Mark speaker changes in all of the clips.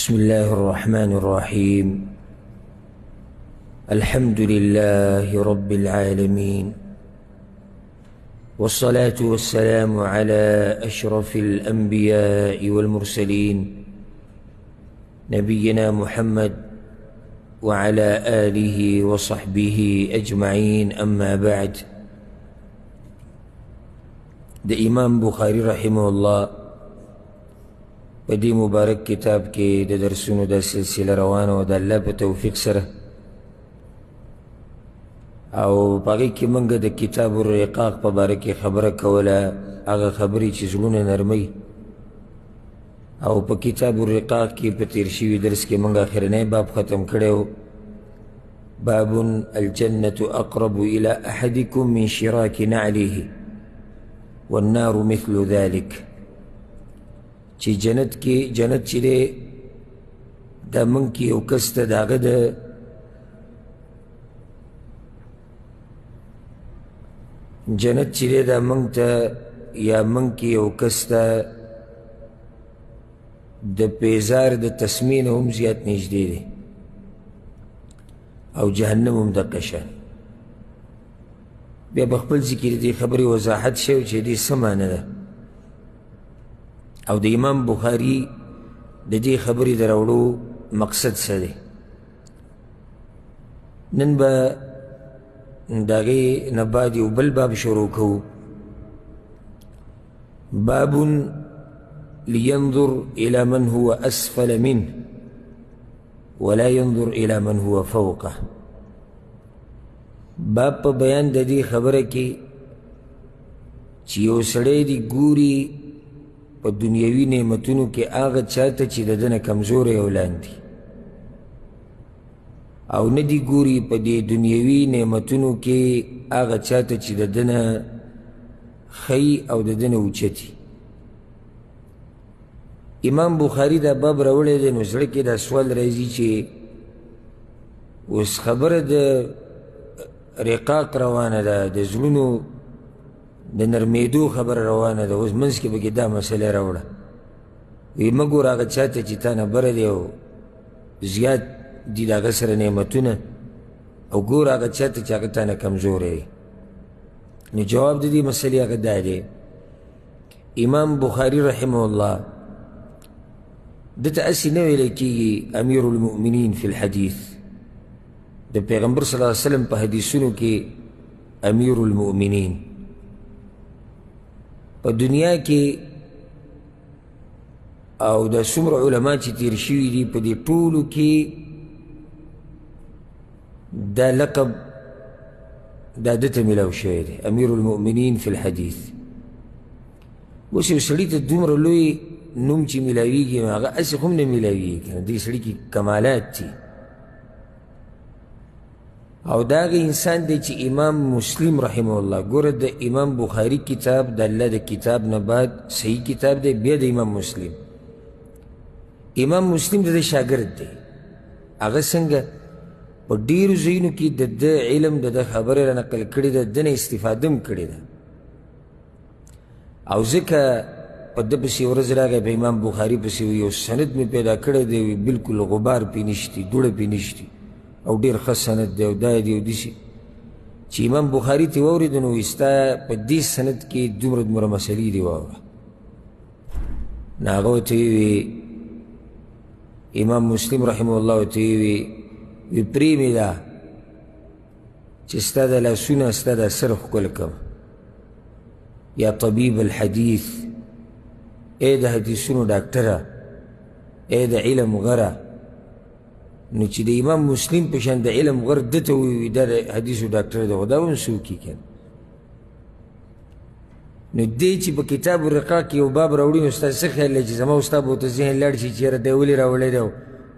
Speaker 1: بسم الله الرحمن الرحيم. الحمد لله رب العالمين، والصلاة والسلام على أشرف الأنبياء والمرسلين نبينا محمد وعلى آله وصحبه أجمعين. أما بعد، ده امام بخاري رحمه الله بدي مبارك کتاب کې د درسونو د سلسله روانه او د الله په توفیق سره او باقي کې موږ د کتاب الرقاق په باره کې خبره کوله، هغه خبرې چې زړونه نرمي. او په کتاب الرقاق کې په تیر شوي درس کې موږ اخرنی باب ختم کړی، باب الجنة اقرب الى احدكم من شراك نعله والنار مثل ذلك، چې جنت چې دی دا موږ کې یو کس ته د هغه د جنت چې دی دا موږ ته یا موږ کې یو کس ته د پیزار د تسمین هم زیات نږدې دی، او جهنم هم دقه شان. بیا په خپل ذکر دې خبرې وضاحت شوی چې دې څه معنی ده، او د امام بخاري د دې خبرې د راوړو مقصد څه دی. نن به د هغې نه بعد یو بل باب شروع کوو، باب لینظر الى من هو اسفل منه ولا ينظر الى من هو فوقه. باب په بیان د دې خبره کې چې یو سړی دی ګوري په دنیوي نعمتونو کې هغه چاته چې د ده نه کمزوری او لاندې، او نه دی ګوري په دې دنیوي نعمتونو کې هغه چاته چې د ده نه ښی او د ده نه اوچتي. امام بخاري دا باب راوړی دی، نو زړه کې دا سوال راځي چې اوس خبره د رقاق روانه ده، د زړونو د نرمېدو خبره روانه ده، اوس منځ کې پکې دا مسله راوړه. وی مه ګوره هغه چاته چې تا نه بره دی او زیات دي د هغه سره نعمتونه، او ګوره هغه چاته چې هغه تا نه کمزوری دی. نو جواب د دې مسلې هغه دا دی، امام بخاري رحمه الله دته هسې نه ویلی کېږي امیر المؤمنین فی الحدیث، د پیغمبر صلی الله علیه وسلم په حدیثونو کې امیر المؤمنین. په دنیا کې او د څومره علما چې تیر شوي دي په دې ټولو کې دا لقب دا دته میلاو شوی دی، امیر المؤمنین فی الحدیث. اوس یو سړي ته دومره لوی نوم چې میلاویږي نو هغه هسې خو هم نه میلاویږي که نه، دې سړي کې کمالات دي. او دا هغه انسان دی چې امام مسلم رحمه الله، ګوره د امام بخاري کتاب د الله د کتاب نه بعد صحیح کتاب دی، بیا د امام مسلم. امام مسلم د ده شاګرد دی، هغه څنګه په ډېرو ځایونو کې د ده علم د ده خبرې را نقل کړې ده، د نه استفاده هم کړې ده. او ځکه په ده پسې ورځ راغی په امام بخاري پسې یو سند مې پیدا کړی دی، بلکل غبار پې نشتي، دوړه پې نشتي، او ډېر ښه سند دی او دا دی او داسې. چې امام بخاري ته واورېده نو وایي ستا په دې سند کې دومره دومره مسلې دي واوره. نو هغه ورته ویې امام مسلم رحمه الله ورته ویې پرېمې ده چې ستا د لاسونه ستا دا سر ښکل کړم. یا طبیب الحدیث، ای د حدیثونو ډاکټره، ای د علم غره. نو چې د امام مسلم په شان د علم غر ده ته ووایي دا د حدیثو ډاکټر دی، خو دا به هم څوک یي که نه. نو دی چې په کتاب الرقاق کې یو باب راوړي، نو ستا څه خیال دی چې زما او ستا به ورته ذهن لاړ شي چې یاره دی ولې راوړی دی او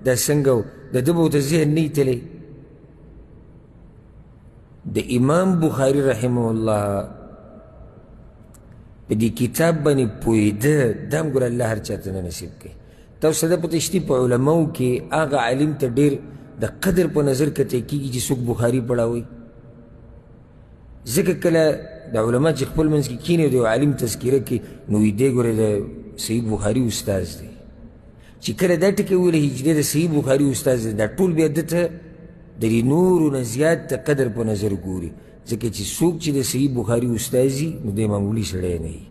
Speaker 1: دا څنګه و، د ده به ورته ذهن نه وي تللی. د امام بخاري رحمه الله په دې کتاب باندې پوهېده، دا هم ګوره الله هر چا ته نه نصیب کوي. تاسو ته پته شته په علماو کې هغه عالم ته ډېر د قدر په نظر کتل کېږي چې څوک بخاري پړاوي. ځکه کله د علما چې خپل منځ کې کښېني او د یو عالم تذکیره کوي نو وي دی ګورې د صحیح بخاري استاذ دی، چې کله دا ټکي وویله هجري د صحیح بخاري استاد دا ټول بیا ده ته د دې نورو نه زیات د قدر په نظر ګوري ځکه چې څوک چې د صحیح بخاري استازي نو دی معمولي سړی نه وي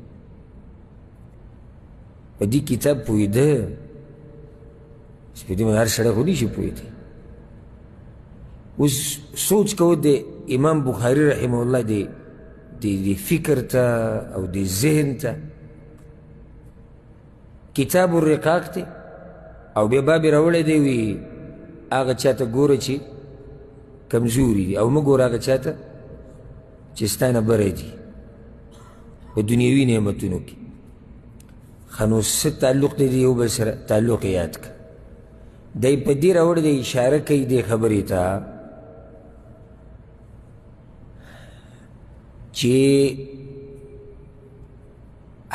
Speaker 1: په دې کتاب پوهېده چې په دې باندې هر سړی خو نشي پوهېدی اوس سوچ کوو د امام بخاري رحمه الله د فکر ته او د ذهن ته کتاب الرقاق دی او بیا باب یې راوړی دی وي هغه چاته ګوره چې کمزوري دي او مه ګوره هغه چاته چې ستا نه بری دي په دنیوي نعمتونو کې ښه نو څه تعلق دی د یو بل سره تعلق یې یاد کړه دی په دې راوړی دی اشاره کوي دې خبرې ته چې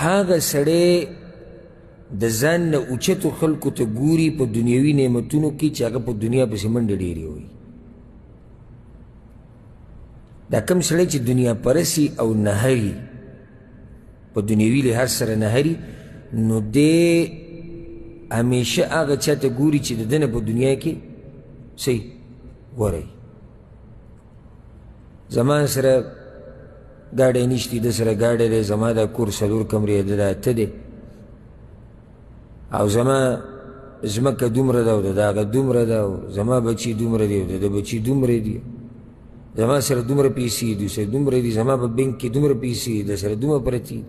Speaker 1: هغه سړی د ځان نه اوچتو خلکو ته ګوري په دنیوي نعمتونو کې چې هغه په دنیا پسې منډې ډېرې وي دا کم سړی چې دنیا پرسي او نهري په دنیوي لحاظ سره نهري نو دی همیشه هغه چا ته ګوري چې د ده نه په دنیا کې صحیح غوره زما سره ګاډی نشتی ده سره ګاډی دی زما دا کور څلور کمرې ده دا اته دی او زما ځمکه دومره ده او د هغه دومره ده او زما بچي دومره دي او د ده بچي دومره دي زما سره دومره پیسې دي سره دومره دي زما په بینک کې دومره پیسې د سره دومره پرتي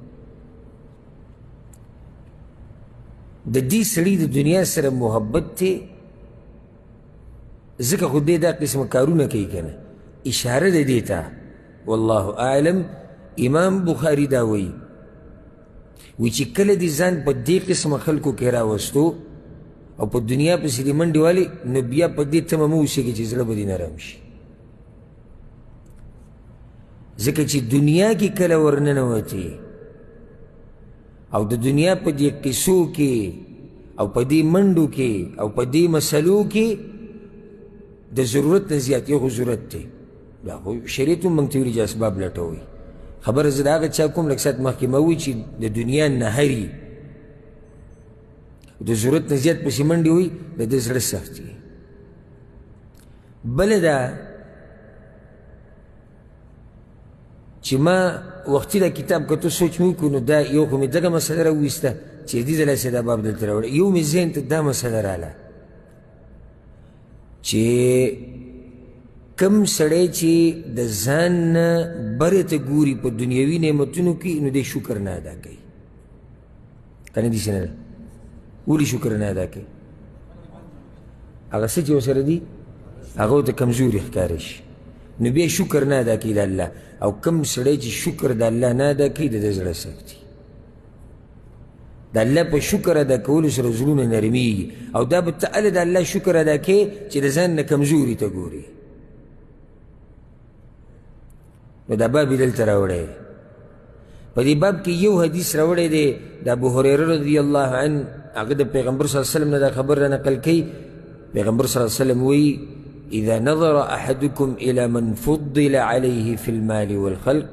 Speaker 1: د دې سړي د دنیا سره محبت دی ځکه خو دی دا قسمه کارونه کوي که نه اشاره ده دې ته والله اعلم امام بخاري دا وایي وی چې کله دې ځان په دې قسمه خلکو کې راوستو او په دنیا پسې دې منډې والې نو بیا په دې تمه مه اوسېږي چې زړه به دې نرم شي ځکه چې دنیا کې کله ورننوتې او د دنیا په دې قصو کې او په دې منډو کې او په دې مسلو کې د ضرورت نه زیات یو خو ضرورت دی دا خو شریعت هم موږ ته ویلي چې اسباب لټوئ خبره زه د هغه چا کوم لږ ساعت مخکې ما ووایي چې د دنیا نهري د ضرورت نه زیات پسې منډې وي د ده زړه سخت وي بله دا چې ما وختي دا کتاب که تو سوچ مې وکړو نو دا یو خو مې دغه مسله راوویسته چې دې ځله چې دا باب دلته راوړی یو مې ذهن ته دا مسله راله چې کم سړی چې د ځان نه برې ته ګوري په دنیوي نعمتونو کې نو دی شکر نه ادا کوي که نه داسې نه ده ولې شکر نه ادا کوي هغه څه چې ورسره دي هغه ورته کمزوري ښکاره شي نو بیا شکر نه ادا کوي د الله او کم سړی چې شکر د الله نه ادا کوي د ده زړه سخت وي د الله په شکر ادا کولو سره زړونه نرمېږي او دا به ته هله د الله شکر ادا کوې چې د ځان نه کمزوري ته ګوري نو دا باب یې دلته راوړی په دې باب کې یو حدیث راوړی دی د ابو هریره رضی الله عنه هغه د پیغمبر صلی الله علیه وسلم نه دا خبر را نقل کوي پیغمبر صلی الله علیه وسلم وایي اذا نظر احدكم الى من فضل عليه في المال والخلق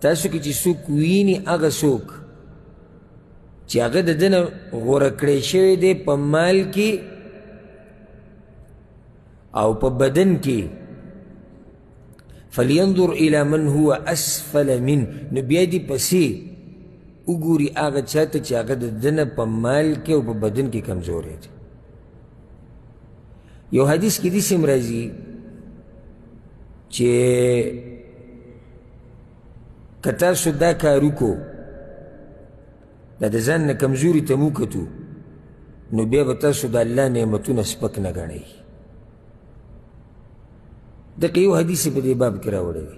Speaker 1: تاسو کې چې څوک ویني هغه څوک چې هغه د ده نه غوره کړی شوی دی په مال کې او په بدن کې فلینظر الى من هو اسفل من نو بیا دې پسې وګوري هغه چا ته چې هغه د ده نه په مال کې او په بدن کې کمزوری دی یو حدیث کې داسې هم راځي چې که تاسو دا کار وکړو دا د ځان نه کمزوري ته مو وکتو نو بیا به تاسو د الله نعمتونه سپک نه ګڼئ دغه یو حدیث په دې باب کې راوړی دی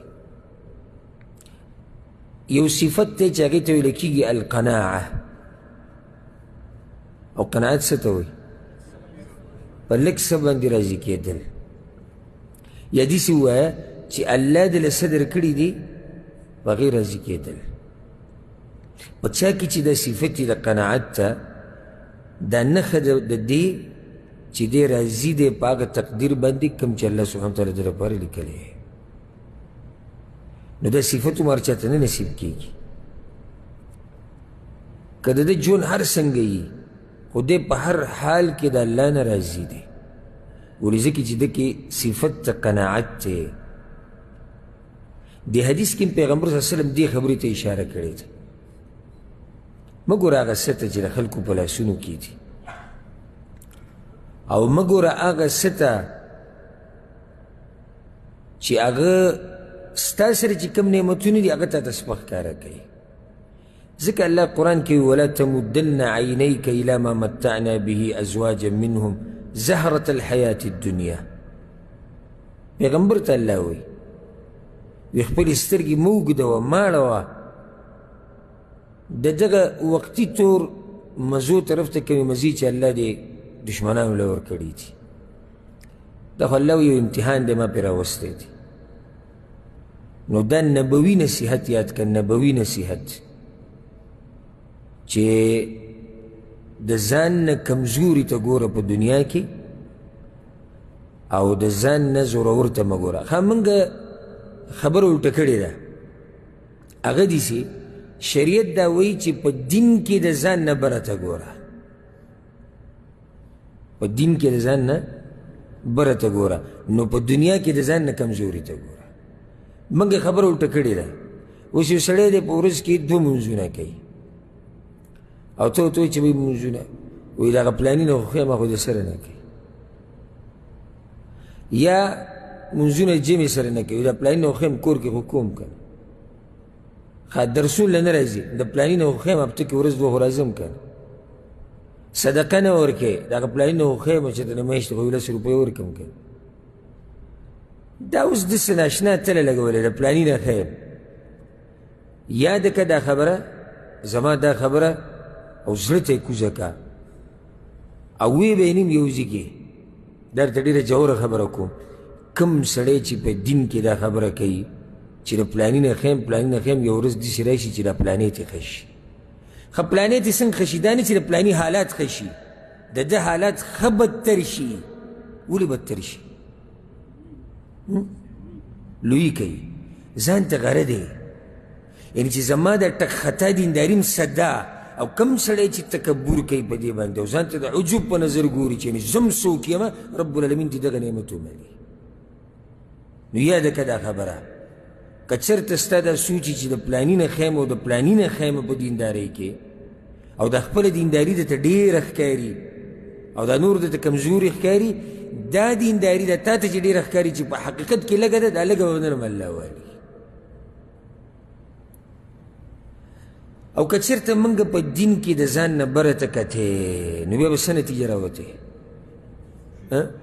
Speaker 1: یو صفت دی چې هغې ته ویل کېږي القناعه او قناعت څه ته وایي په لږ څه باندې راضي کېدل یا داسې ووایه چې الله دې له څه درکړي دي په هغې راضي کېدل په چا کې چې دا صفت د قناعت ته دا نښه د دې چې دی راضي دی په هغه تقدیر باندې کوم چې الله سبحانه وتعالی د لپاره لیکلی نو دا صفت هم هر چاته نه نصیب کېږي که د ده ژوند هر څنګه وي خو دی په هر حال کې د الله نه راضي دی ولې ځکه چې ده کې صفت ته قناعت دی د حدیث کې پیغمبر صلی الله علیه وسلم دې خبرې ته اشاره کړې ده مه ګوره هغه څه ته چې د خلکو په لاسونو کې دي او مه ګوره هغه څه ته چې هغه ستا سره چې کوم نعمتونه دي هغه تا ته سپک ښکاره کوي ځکه الله قرآن کې ولا تمدن عینیک الی ما متعنا به ازواجا منهم زهرة الحیات الدنیا پیغمبر ته الله وایي وی خپلې سترګې مه اوږدوه ماړه وه د دغه وقتي طور مزو طرف ته کومې مزې چې الله دې دشمنانو له ورکړي دي دا خو الله یو امتحان دی ما پرې راوستی دی نو دا نبوي نصیحت یاد کړه نبوي نصیحت چې د ځان نه کمزوري ته ګوره په دنیا کې او د ځان نه زورور ته مه ګوره ښه موږ خبره الټه کړې ده هغه داسې شریعت دا وایي چې په دین کې د ځان نه بره ته ګوره په دین کې د ځان نه بره ته ګوره نو په دنیا کې د ځان نه کمزوري ته ګوره موږ خبره الټه کړې ده اوس یو سړی دی په ورځ کې 2 منځونه کوي او ته ورته وایي چې بهی منځونه وایي دغه پلاني نه خو خیمه خو د سره نه کوي یا منځونه جمع سره نه کوي د پلاني نه خو خیم کور کې خو کوم که ښه درسونه نه راځي د پلاني نه خو خیم هفته کې ورځ 2 راځم که صدقه نه ورکوې دغه پلاني نه خو خیم چې ته نه میاشتې خو 10 روپۍ ورکړم که دا اوس داسې ناشنا تله لګولې د پلاني نه خیم یاده که دا خبره زما دا خبره او زړه ته یې کوزه که او ویې به یې نیم یو ځای کې دا درته ډېره جوره خبره کوم کم سړی چې په دین کې دا خبره کوي چې د پلاني نه خیم یو ورځ داسې راشي چې دا پلانې ته ښه شي ښه پلانې ته څنګه ښه شي دا نه چې د پلاني حالات ښه شي د ده حالات ښه بدتر شي ولې بدتر شي لوی کوي ځان ته غره دی یعنې چې زما د ټک خطا دینداریم صدا او کم سړی چې تکبر کوي په دې باندې او ځان ته د عجوب په نظر ګوري چې زم څوک یم رب العالمین دې دغه نعمت ومني نو یاده که دا خبره که چېرته ستا دا سوچي چې د پلاني نه خیم او د پلاني نه خیمه په دیندارۍ کې او د خپله دینداري درته ډېره ښکاري او دا نور درته کمزوري ښکاري دا دینداري ده تا ته چې ډېره ښکاري چې په حقیقت کې لږه ده دا لږه به نرم الله والي او که چېرته موږ په دین کې د ځان نه بره ته کتې نو بیا به څه نتیجه راوتې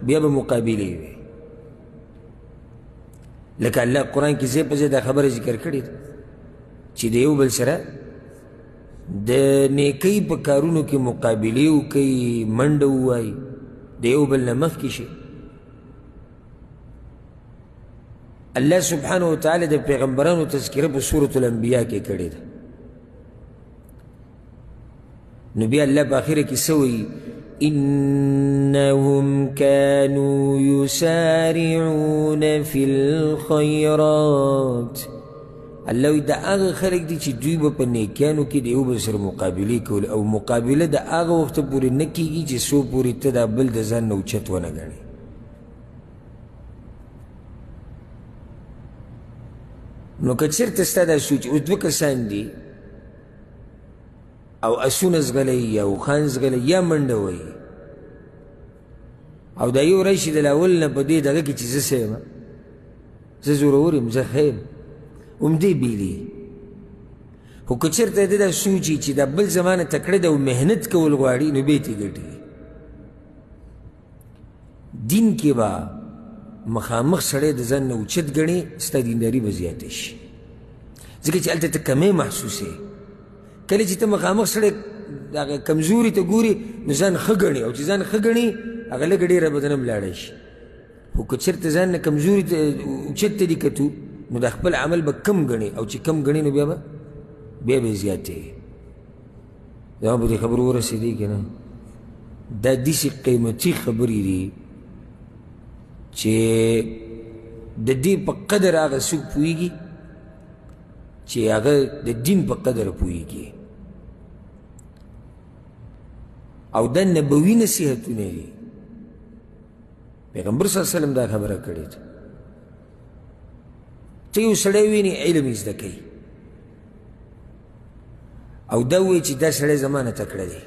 Speaker 1: بیا به مقابلې وي لکه الله قرآن کې ځای په ځای دا خبره ذکر کړې ده چې د یو بل سره د نیکۍ په کارونو کې مقابلې وکوي منډه ووایي د یو بل نه مخکې شي الله سبحانه وتعالی د پیغمبرانو تذکره په سورة الانبیاء کې کړې ده نو بیا الله په آخره کې څه وایي إنهم كانوا يسارعون في الخيرات الله وی دا هغه خلک دي چې دوی به په نیکیانو کې د یو بل سره مقابلې کول او مقابله د هغه وخته پورې نه کېږي چې څو پورې ته دا بل د ځان نه اوچت ونه ګڼې نو که چېرته ستا دا سوچ اوس 2 کسان دي او اسونه زغلی یا اوښان زغلی یا منډه وهي او دا یو راشي د لاول نه په دې دغه کې چې زه څه یم زه زورور یم زه ښه یم همدې بیلي خو که چېرته ده دا سوچي چې دا بل زما نه تکړه ده او محنت کول غواړي نو بیا یې ګټي دین کې به مخامخ سړی د ځان نه اوچت ګڼې ستا دینداري به زیاته شي ځکه چې هلته ته کمی محسوسې کله چې ته مخامخ سړی هغه کمزوري ته ګوري نو ځان ښه ګڼي او چې ځان ښه ګڼي هغه لږه ډېره به دنه لاړی شي خو که چېرته ځان نه کمزوري ته اوچت ته دي کتو نو د خپل عمل به کم ګڼي او چې کم ګڼي نو بیا به زیاتې زما به دې خبرو ورسېدی که نه دا داسې قیمتي خبرې دي چې د دې په قدر هغه څوک پوهېږي چې هغه د دین په قدر پوهېږي او دا نبوي نصیحتونه دي پیغمبر صلی الله علیه وسلم دا خبره کړې ده ته یو سړی ویني علم یې زده کوي او دا وایي چې دا سړی زما نه تکړه دی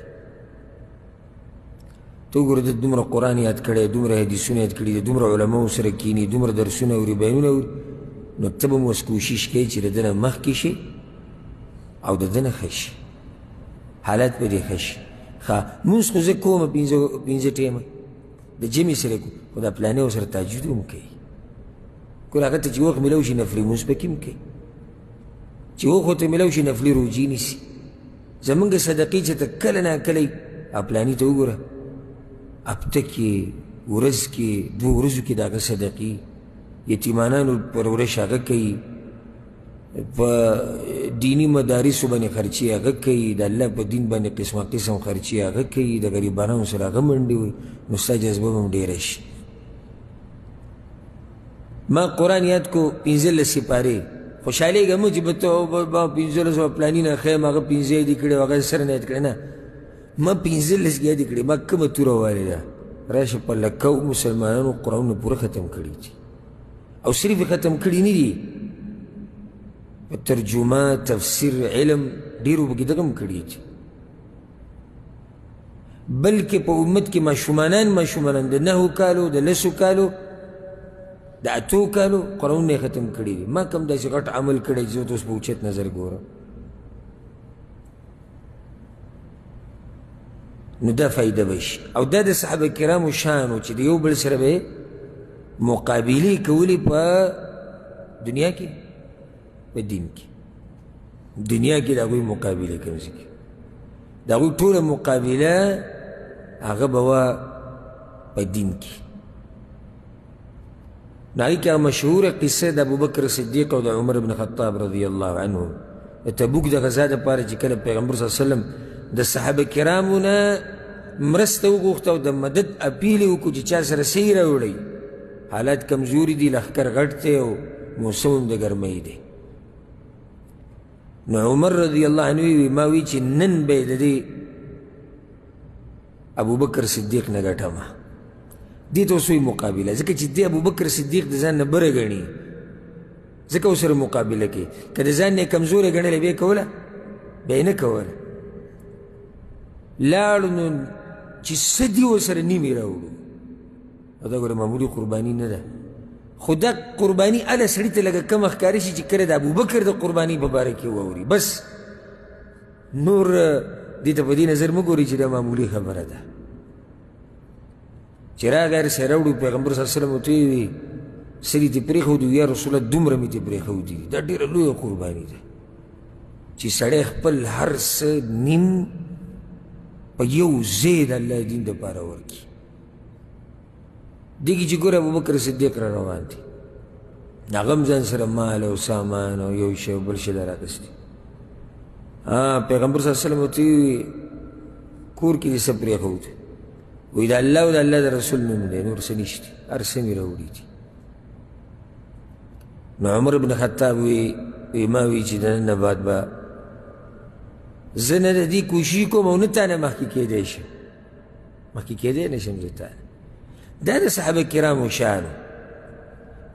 Speaker 1: ته وګوره د دومره قرآن یاد کړی دومره حدیثونه یاد کړي دي دومره علماو سره کیني دومره درسونه اوري بیانونه اوري نو ته به هم اوس کوشش کوې چې د ده نه مخکې شي او د ده نه ښه شي حالت به دې ښه شي ښه مونځ خو زه کومه پنځه ټیمه د جمعې سره کوم خو دا پلانې ورسره تهجد هم کوي ګوره هغه ته چې وخت میلاو شي نفلي مونځ پکې هم کوي چې وخت ورته میلاو شي نفلي روجې نیسي زمونږ صدقې چې ته کله نه کله پلاني ته وګوره هفته کې ورځ کې دوه ورځو کې د هغه صدقې یتیمانانو پر ورش هغه کوي په دینی مدارسو باندې خرچي هغه کوي د الله په دین باندې قسمه قسم خرچي هغه کوي د غریبانو سره هغه منډې وي نو ستا جذبه به هم ډېره شي ما قرآن یاد کو 15 سپارې خوشحالېږم چې به ته 15 پلاني نه ښیم هغه 15 یې دي کړې هغه سره نه یاد کړې نه ما 15 یاد کړې ما کومه توره والې ده راشه په لکو مسلمانانو قرآنونه پوره ختم کړي دي او صرف ختم کړي نه دي په ترجمه تفسیر علم ډېرو پکې دغه هم کړي دي بلکې په امت کې ماشومانان د 9 کالو د 10 کالو د 8 کالو قرآنونه یې ختم کړي دي ما کوم داسې غټ عمل کړی چې زه ته اوس په اوچت نظر ګورم نو دا فایده به شي او دا د صحابه کرامو شان و چې د یو بل سره به مقابلې کولې په دنیا کې په دین کې دنیا کې د هغوی مقابله کوم ځای کې د هغوی ټوله مقابله هغه به وه په دین کې نو هغې کې هغه مشهوره قصه د ابوبکر صدیق او د عمر بن خطاب رضی الله عنهم د تبوک د غزا دپاره چې کله پیغمبر صلی الله علیه وسلم د صحابه کرامو نه مرسته وغوښته او د مدد اپیل یې وکړو چې چا سره څه یې راوړئ حالات کمزوري دي لښکر غټ دی او موسم هم د ګرمۍ دی نو عمر رضی الله عنه وی ما وی چې نن به د دې ابوبکر صدیق نه ګټمه دې ته اوس وایي مقابله ځکه چې دې ابوبکر صدیق د ځان نه بره ګڼي ځکه ورسره مقابله کوي که د ځان نه یې کمزوری ګڼلی به یې کوله به یې نه کوله لاړو نو چې څه دي ورسره نیم یې راوړو او دا ګوره معمولي قرباني نه ده خو دا قرباني هله سړي ته لږه کمه ښکاره شي چې کله د ابوبکر د قرباني په باره کې واوري بس نور دې ته په دې نظر مه ګوري چې دا معمولي خبره ده چې راغی هر څه راوړو پیغمبر صلی الله علیه وسلم ورته ویې څه دې ترې پرېښودي یا رسوله دومره مې ترې پرېښودي دا ډېره لویه قرباني ده چې سړی خپل هر څه نیم په یو ځای د الله دین دپاره ورکړي دیږي چې ګوره ابوبکر صدیق را روان دي هغه هم ځان سره مال او سامان او یو شی او بل شی دا راغستی پیغمبر صلی الله علیه وسلم ورته ویې کور کې دې څه پرېښود وایي د الله او د الله د رسول نوم دی نور څه نشته هر څه مې راوړي دي نو عمر بن خطاب وی ما وی چې د نن نه بعد به زه نه د دې کوشش کوم او نه تا نه مخکې کېدی شم مخکې کېدی نه شم زه تا نه دا د صحابه کرامو شان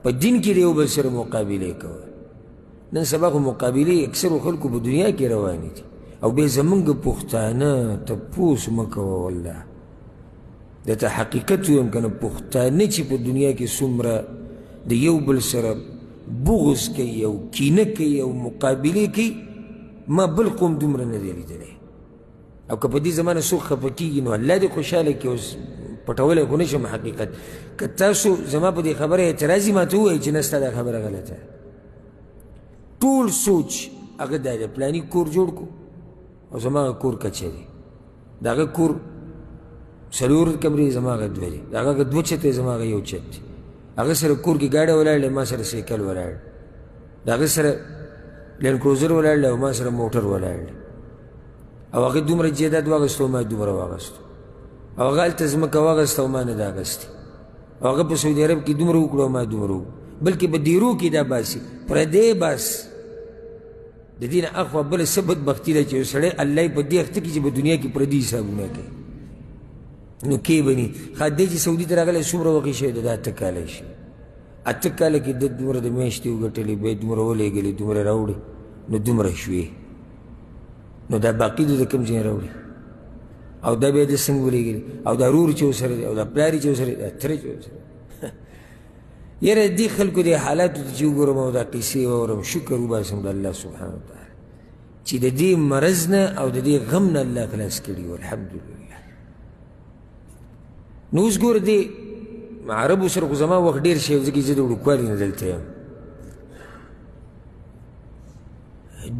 Speaker 1: په دین کې د یو بل سره مقابلې کول نن سبا خو مقابلې اکثرو خلکو په دنیا کې روانې دي او بیا زمونږ پښتانه تپوس مه کوه والله درته حقیقت ویم که نه پښتانه چې په دنیا کې څومره د یو بل سره بغض کوي او کینه کوي او مقابلې کوي ما بل قوم دومره نه دی لیدلی او که په دې زمانه څوک خفه کېږي نو الله دې خوشحاله کړي اوس پټولی خو نه شم حقیقت که تاسو زما په دې خبره اعتراض یې ماته ووایي چې نه ستا دا خبره غلطه ټول سوچ هغه دا دی پلاني کور جوړ کړو او زما هغه کور کچه دی د هغه کور 4 کمرې زما هغه 2 دی د هغه 2 چتې زما هغه 1 چت دی هغه سره کور کې ګاډی ولاړ دی ما سره سایکل ولاړ د هغه سره لینډ کروزر ولاړ دی او ما سره موټر ولاړ دی او هغه دومره جیدات واغېستو ما دومره واغېستو او هغه هلته ځمکه واغېسته او ما نه ده اغېستې او هغه په سعودي عرب کې دومره وکړو او ما دومره وکړو بلکې په دیرو کې دا باسي پردی باس د دې نه اخوا بله څه بدبختي ده چې یو سړی الله یې په دې اخته کړي چې په دنیا کې پردي حسابونه کوي نو کې به ني ښه دی چې سعودي ته راغلی څومره وخت یې شوی دی دا 8 کاله یې شوي 8 کاله کې ده دومره د میاشتې وګټلې بیا یې دومره ولېږلې دومره راوړې نو دومره شوې نو دا باقي د کوم ځای راوړي او دا بیا د څنګه ولېږلې او دا رور چې ورسره دی او دا پلار یې چې ورسره دی دا تره چې ورسره یاره دې خلکو دې حالاتو ته چې وګورم او دا قیسې واورم شکر وباسم د الله سبحانه وتعالی چې د دې مرض نه او د دې غم نه الله خلاص کړي و الحمدلله نو اوس ګوره دې عربو سره خو زما وخت ډېر شی ځکه زه د وړوکوالي نه دلته یم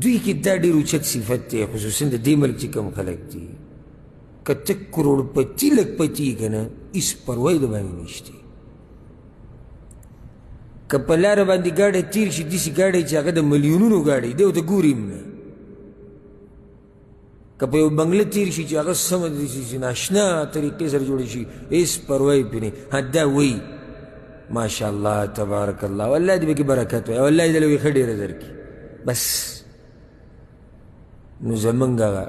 Speaker 1: دوی کې دا ډېر اوچت صفت دی خصوصا د دې ملک چې کوم خلک دي که ته کروڑپتی لکپتی یې که نه هېڅ پروا یې د باندې نشته که په لاره باندې ګاډی تېر شي داسې ګاډی چې هغه د ملیونونو ګاډی دی ورته ګوري هم نه که په یو بنګله تېر شي چې هغه سمه داسې ناشنا طریقې سره جوړې شي هېڅ پروا یې پرې نه دا وایي ماشاءالله تبارک الله والله دې پکې برکت وایي والله دې له ویښه ډېره درکړي بس نو زمونږ هغه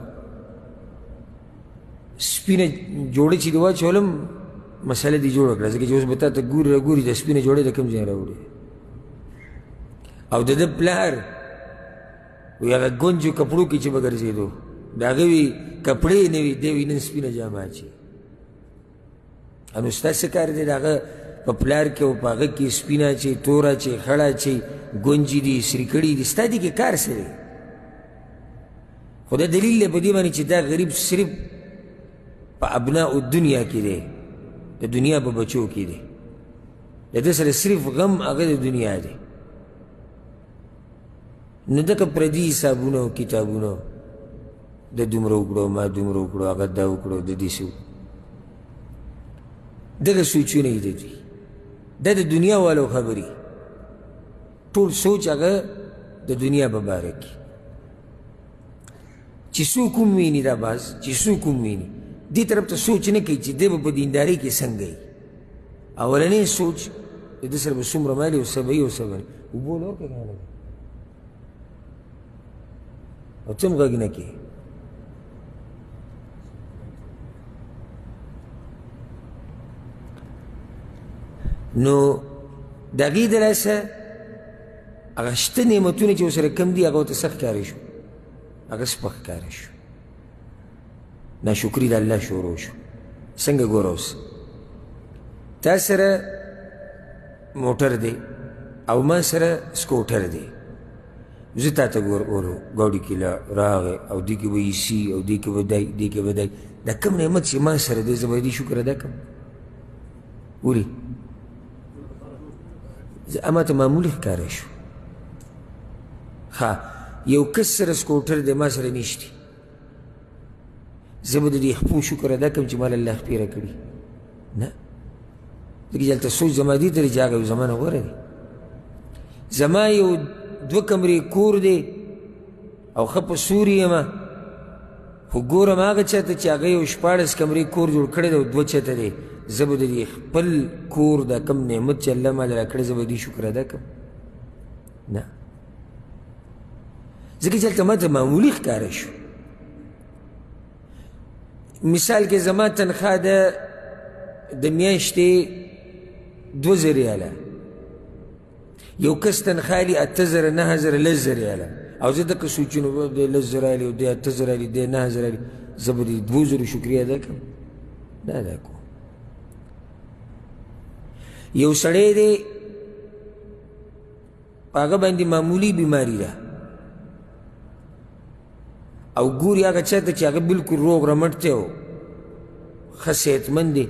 Speaker 1: سپینه جوړه چې دې واچولم مسله دې جوړه کړه ځکه چې اوس به تا ته ګوري راګوري د سپینې جوړې د کوم ځای راوړي او د ده پلار وایي هغه ګونجو کپړو کې چې به ګرځېدو د هغه وي کپړې نه وي دی وایي نن سپینه جامه اچي نو ستا څه کار دی د هغه په پلار کې او په هغه کې سپینه اچي تور اچي خړ اچي ګونجې دي سري کړي دي ستا دې کې کار څه دی خو دا دلیل دی په دې باندې چې دا غریب صرف په ابناء الدنیا کې دی د دنیا په بچو کې دی د ده سره صرف غم هغه د دنیا دی نو دکه پردي حسابونه او کتابونه د دومره وکړو ما دومره وکړو هغه دا وکړو د داسې دغه سوچونه یې د دوی دا د دنیا والو خبرې ټول سوچ هغه د دنیا په باره کې چې څوک هم ویني دا باز چې څوک هم ویني دې طرف ته سوچ نه کوي چې دی به په دیندارۍ کې څنګه وي اولنی سوچ د ده سره به څومره مال او څه به وي او څه به نه اوبه له ورکړه که نه او ته هم غږ نه کوې نو د هغې د لاسه هغه شته نعمتونه چې ورسره کم دي هغه ورته څه ښکاره شو هغه سپک ښکاره شو ناشکري د الله شروع شو څنګه ګوره اوس تا سره موټر دی او ما سره سکوټر دی زه تا ته ګورو ګاډي کې راغی او دې کې به ایسي او دې کې به دی دې کې به دی دا کوم نعمت چې ما سره دی زه به دې شکر ادا کړم ولې اما ته معمولي ښکاره شو ښه یو کس سره سکوټر دی ما سره نشته زه به د دې خپو شکر ادا کړم چې ما له الله خپې راکړي نه ځکه چې هلته سوچ زما دې ته دی چې هغه یو زما نه غوره دی زما یو 2 کمرې کور دی او ښه په سوري یمه خو ګورم هغه چا ته چې هغه یو 14 کمرې کور جوړ کړی دی او 2 چته دی زه به د دې خپل کور دا کم نعمت چې الله ماله راکړی زه به دې شکر ادا کړم نه ځکه چې هلته ماته معمولي ښکاره شو مثال کې زما تنخواه د میاشتې 2000 ریاله یو کس تنخواه لي 8000 9000 10,000 ریاله او زه دکه سوچونه دی 10,000 رالي او دی 8000 رالي دی 9000 رالي زه به د 2000 شکریه ادا کړم نه ادا کوم یو سړی دی په هغه باندې معمولي بیماري ده او ګوري هغه چا ته چې هغه بلکل روغ رمټ دی او ښه صحتمند دی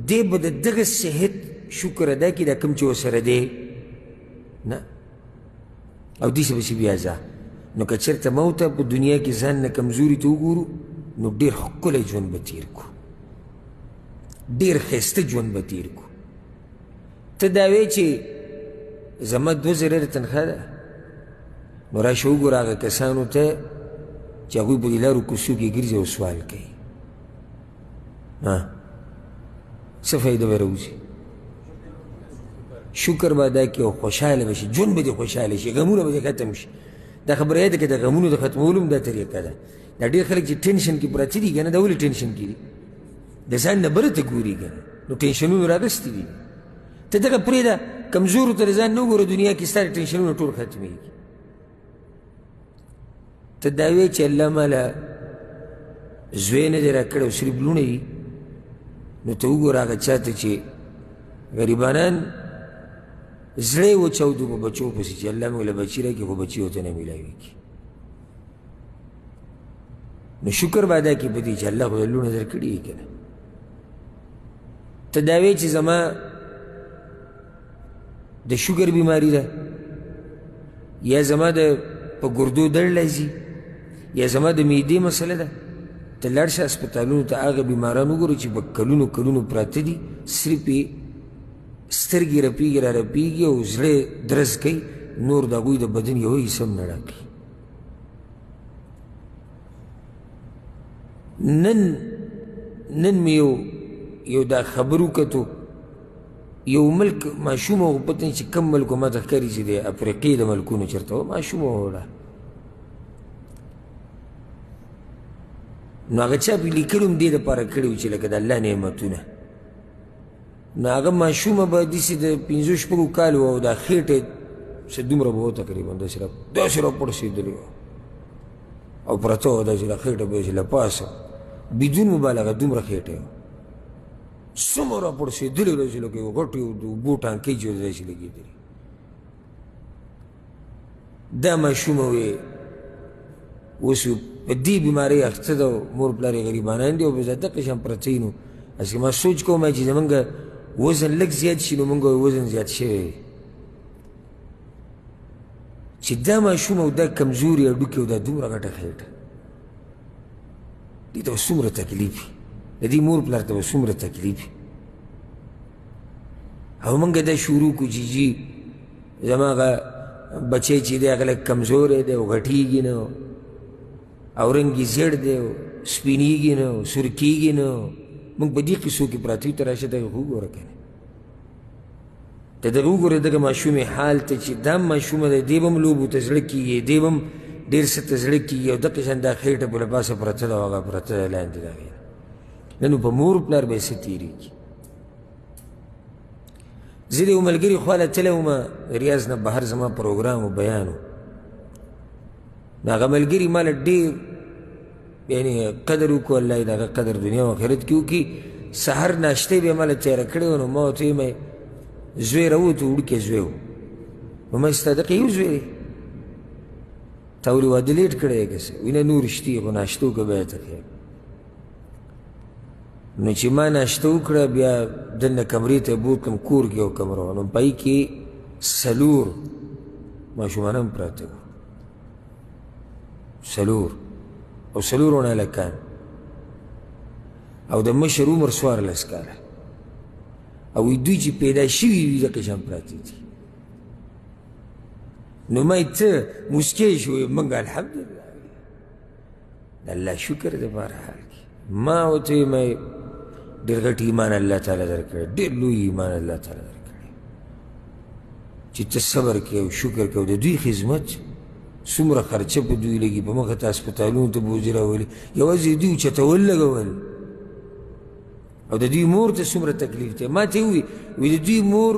Speaker 1: دی به د دغه صحت شکر ادا کړي دا کوم چې ورسره دی نه او داسې پسې بیا ځه نو که چېرته ما ورته په دنیا کې ځان نه کمزوري ته وګورو نو ډېر ښکلی ژوند به تېر کړو ډېر ښایسته ژوند به تېر کړو ته دا وایې چې زما 2000 تنخواه ده نو راشه وګوره هغه کسانو ته چې هغوی په دې لارو کوڅو کې ګرځي او سوال کوي څه فایده به راوځي شکر به ادا کړي او خوشحاله به شي ژوند به دې خوشحاله شي غمونه به دې ختم شي دا خبره یاده کړه د غمونو د ختمولو هم دا طریقه ده دا ډېر خلک چې ټینشن کې پراته دي که نه دا ولې ټینشن کې دي د ځان نه بره ته ګوري که نه نو ټینشنونه راغستې دي ته دغه پرېږده کمزورو ته د ځان نه وګوره دنیا کې ستا د ټینشنونه ټول ختمېږي ته دا وایې چې الله ماله زوی نه دی راکړی او صرف لوڼه دي نو ته وګوره هغه چا ته چې غریبانان زړه یې وچاودو په بچو پسې چې الله موږ له بچي راکړي خو بچي ورته نه میلاوېږي نو شکر به ادا کړي په دې چې الله خو د لوڼه درکړي یې که نه ته دا وایې چې زما د شوګر بیماري ده یا زما د په ګردو درد راځي یا زما د معدې مسله ده ته لاړ شه هسپتالونو ته هغه بیماران وګوره چې په کلونو کلونو پراته دي صرف یې سترګې رپېږي را رپېږي او زړه درز کوي نور د هغوی د بدن یو حصه هم نه راکوي نن مې یو دا خبر وکتو یو ملک ماشومه خو پته نه چې کم ملک ما ته ښکاري چې د افریقې د ملکونو چېرته وه ماشومه وه نو هغه چا پې لیکلي هم دې دپاره کړي وو چې لکه د الله نعمتونه نو هغه ماشومه به داسې د 5-6 کالو وه او دا خېټه چې دومره به وه تقریبا داسې راپړسېدلې وه او پرته وه داسې دا خېټه به چې له پاسه بدون مبالغه دومره خېټه وه څومره راپړسېدلې داسې لکه یو غټ یو د اوبو ټانکۍ چې داسې لګېدلې دا ماشومه وې اوس په دې بیمارۍ اخته ده مور پلار یې غریبانان دي او بیا دقه شان پرته نو هسې ما سوچ کوم چې زمونږ وزن لږ زیات شي نو مونږ وزن زیات شوی چې دا ماشوم او دا کمزوري هډوکي او دا دومره غټه خېټه دې ته به څومره تکلیف وي د دې مور پلار ته به څومره تکلیف وي او مونږ دا شروع کړو چې جي زما هغه بچی چې دی هغه لږ کمزوری دی او غټېږي نه او رنګ یې زیړ دی او سپینېږي نه او سور کېږي نه مونږ په دې قصو کې پراته یو ته راشه دغه خو وګوره که نه ته دغه وګوره دغه ماشومې حال ته چې دا ماشومه دی دې به هم لوبو ته زړه کېږي دې به هم ډېر څه ته زړه کېږي او دقه شان دا خېټه په له پاسه پرته ده او هغه پرته ده لاندې د هغې نه نو په مور پلار به یې څه تېرېږي زه د یو ملګري خواله تللی وم ریاض نه بهر زما پروګرام و بیان و نو هغه ملګري ماله ډېر یعنې قدر وکړو الله یې د هغه قدر دنیا او آخرت کې وکړي سهار ناشته یې بیا ماله تیاره کړې وه نو ما ورته ویم زوی راووتو وړوکی زوی و نو ما ستا دقه یو زوی دی تا ولې واده لیټ کړی یې که څه وایي نه نور شتې خو ناشته وکړه بیا ته خیر نو چې ما ناشته وکړه بیا دننه کمرې ته یې بوتلم کور کې یو کمره وه نو په هغې کې 4 ماشومان هم پراته وو 4 او 4 هلکان او د مشر عمر 14 کاله او دوی چې پیدا شوي وي دقه شان پراته دي نو ما یې ته موسکی شوې موږ الحمدلله د الله شکر دی په هر حال کې ما ورته ویم ډېر غټ ایمان الله تعالی درکړی ډېر لوی ایمان الله تعالی درکړی چې ته صبر کوې او شکر کوې او د دوی خدمت څومره خرچه په دوی لګي په مخه ته هسپتالونو ته بوځي راولي یوازې دوی چتول لګول او د دوی مور ته څومره تکلیف دی ما ته یې ووایي د دوی مور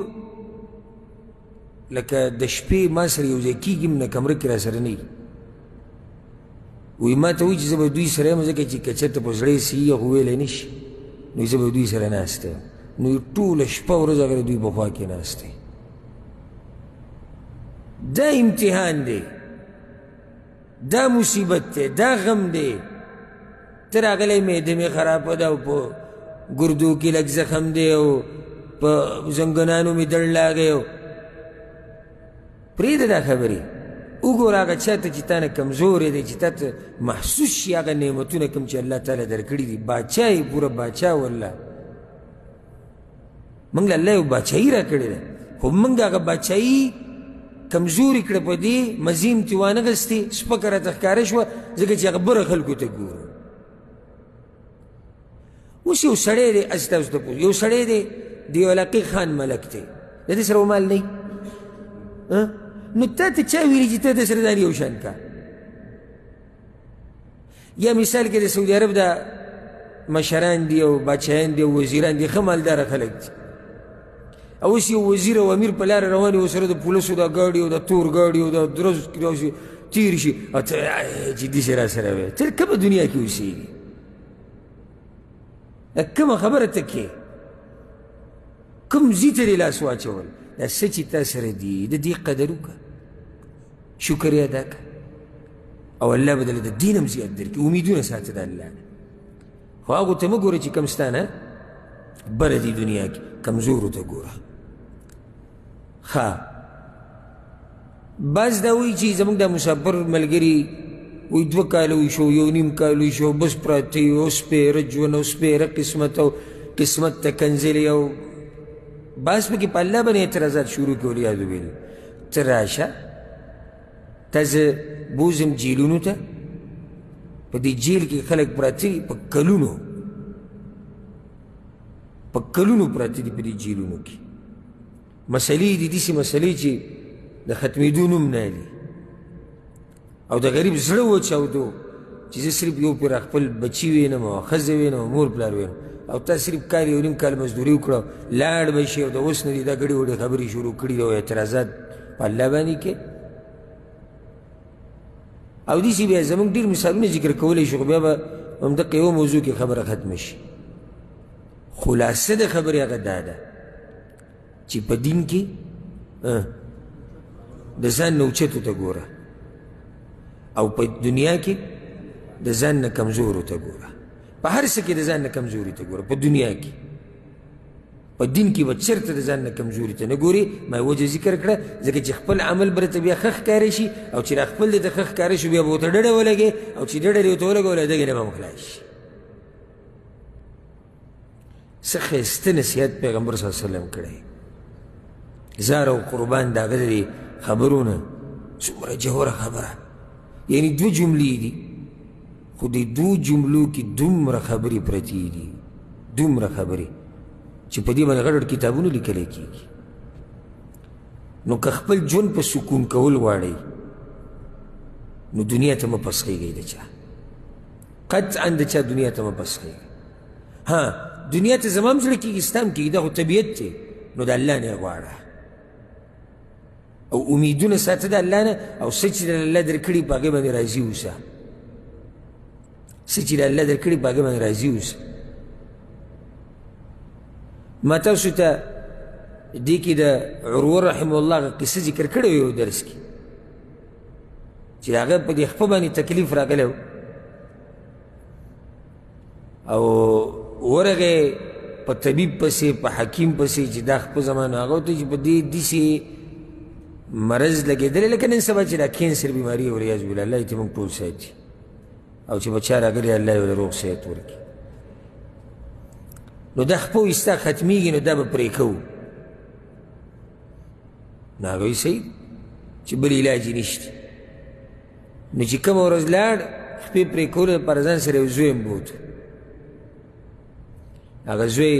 Speaker 1: لکه د شپې ما سره یو ځای کېږي نه کمره کې را سره نه وي وایي ما ته وایي چې زه به دوی سره یم ځکه چې که چېرته په زړه یې څه وي خو ویلی نه شي نو زه به دوی سره ناسته یم نو ټوله شپه ورځ هغه د دوی په خوا کې ناسته دا امتحان دی دا مصیبت دی دا غم دی ته راغلی معده مې خرابه ده او په ګردو کې لږ زخم دی او په زنګنانو مې دړ لاغی او پرېږده دا خبرې وګوره هغه چا ته چې تا نه کمزوری دی چې تا ته محسوس شي هغه نعمتونه کوم چې الله تعالی درکړي دي باچا یې پوره باچا والله موږ له الله یو باچایي را کړې ده خو موږ هغه باچایي کمزوري کړه په دې مزیم تې وانغستې سپکه راته ښکاره شوه ځکه چې هغه بره خلکو ته ګورو اوس یو سړی دی هسې تاسو ته پوښ یو سړی دی د یو علاقې خان ملک دی د دې سره مال نه نو تا ته چا ویلي چې ته د سره ځان یو شان کا یا مثال کې د سعودي عرب دا مشران دي او باچایان دي او وزیران دي ښه مالداره خلک دي اوس یو وزیر او امیر په لاره روان وي ورسره د پولیسو دا ګاډي او د تور ګاډي او د درز تیر شي او ته جدي شي راسره وایې ته کومه دنیا کې اوسېږي کومه خبره ته کې کوم ځي ته دې لاس واچول دا څه چې تا سره دي د دې قدر وکړه شکر یې ادا کړه او الله به دله د دین هم زیات درکړي امیدونه ساته د الله نه خو هغو ته مه ګوره چې کم ستا نه بره دي دنیا کې کمزورو ته ګوره ښه بعض دا وایي چې زموږ دا مسافر ملګري وایي 2 کاله وي شو 1.5 کال وي شو بس پراته وي اوس پیره ژوند اوس پیره قسمت او قسمت ته کنځلې او بعض پکې په الله باندې اعتراضات شروع کړي والعیاذ بالله ته راشه ته زه بوزم جیلونو ته په دې جیل کې خلک پراته دي په کلونو پراته دي په دې جیلونو کې مسلې دي داسې مسلې چې د ختمېدو نوم نه لري او د غریب زړه وچاودو چې زه صرف یو پرې خپل بچي وینم او ښځه وینم او مور پلار وینم او تا صرف کال 1.5 کال مزدوري وکړه لاړ به شي او د اوس نه دي دا ګډې وډې خبرې شروع کړي او اعتراضات په الله باندې کې او داسې بیا زموږ ډېر مثالونه ذکر کولی شو خو بیا به همدغه یوه موضوع کې خبره ختمه شي خلاصه د خبرې هغه دا ده چې په دین کې د ځان نه اوچتو ته ګوره او په دنیا کې د ځان نه کمزورو ته ګوره په هر څه کې د ځان نه کمزوري ته ګوره په دنیا کې په دین کې به چېرته د ځان نه کمزوري ته نه ګورې ما یې وجه ذکر کړه ځکه چې خپل عمل به درته بیا ښه ښکاره شي او چې را خپل درته ښه ښکاره شي بیا به ورته ډډه ولګې او چې ډډه دې ورته ولګوله دغې نه به هم خلاص شي څه ښایسته نصیحت پیغمبر صلی الله علیه وسلم کړی زار او قربان د هغه د خبرونه څومره جوهره خبره یعنی 2 جملې دي خو د 2 جملو کې دومره خبرې پرتې دي دومره خبرې چې په دې باندې غټ غټ کتابونه لیکلی کېږي نو که خپل ژوند په سکون کول غواړئ نو دنیا ته مه پسخېږئ د چا قطعا د چا دنیا ته مه پسخېږئ ها دنیا ته زما هم زړه کېږي ستا هم کېږي دا خو طبیعت دی نو د الله نه یې غواړه او امیدونه ساته د الله نه او څه چې د الله درکړي په هغې باندې راضي اوسه څه چې د الله درکړي په هغې باندې راضي اوسه ما تاسو ته دې کې د عروه رحمه الله هغه قصه ذکر کړې وه یو درس کې چې هغه په دې خپه باندې تکلیف راغلی و او ورغې په طبیب پسې په حکیم پسې چې دا خپه زمانه هغه ورته چې په دې داسې مرض لګېدلی لکه نن سبا چې دا کینسر بیماري والعیاذ بالله الله یې ته موږ ټول ساتي او چې بچا راغلی الله یې ورله روغ صحت ورکړي نو دا خپه وایستا ختمیږي نو دا به پرې کوو نو هغه وایي صحیح چې بل علاج یې نشته نو چې کومه ورځ لاړ خپې پرې کولو لپاره ځان سره یو زوی هم بوت هغه زوی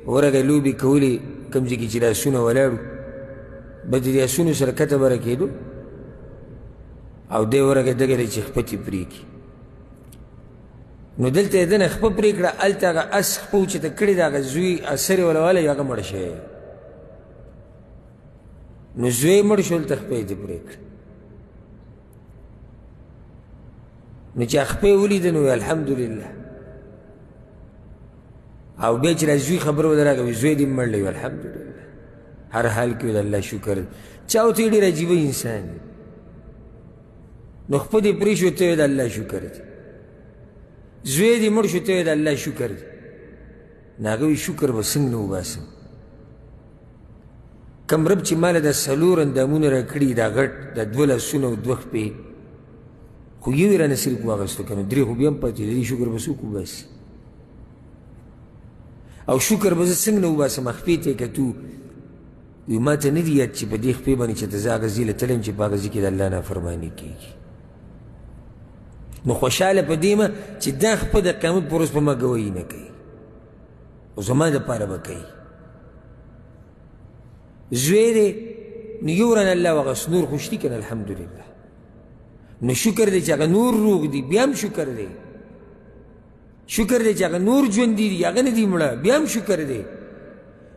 Speaker 1: ورغی لوبې کولې کوم ځای کې چې لاسونه ولاړو به د دې آسونو سره کته بره کېدو او دی ورغی دغه دی چې خپه تې پرېږدي نو دلته یې دنه خپه پرې کړه هلته هغه اس خپه اوچته کړې د هغه زوی اثر یې ولولی هغه مړ شوی نو زوی مړ شو هلته خپه یې دې پرې کړه نو چې خپه یې ولیده نو الحمدلله او بیا چې را زوی خبر ودر راغی زوی دې مړ دی الحمدلله هر حال کې د الله شکر چا ورته ډېر عجیبه انسان دی نو خپه دې پرېښو ته یې د الله شکر دی زوی دې مړ شو ته یې د الله شکر دی نو هغه وایي شکر به څنګه نه وباسم کم رب چې ماله دا 4 اندامونه راکړي دا غټ دا 2 لاسونه او 2 خپې خو یو یې رانه صرف واخیستو که نو 3 خو بیا هم پاتې د دې شکر به څوک وباسي او شکر به زه څنګه نه وباسم خپې ته یې کتو وی ما ته نه دي یاد چې په دې خپې باندې چې ته زه هغه ځای له تلم چې په هغه ځای کې د الله نافرماني کېږي نو خوشحاله په دې یم چې دا خپه د قیامت په ورځ په ما ګویي نه کوي او زما دپاره به کوي زوی دی نو یو رانه الله واغست نور خو شتي که نه الحمدلله نو شکر دی چې هغه نور روغ دی بیا هم شکر دی شکر دی چې هغه نور ژوندي دي هغه نه دي مړه بیا هم شکر دی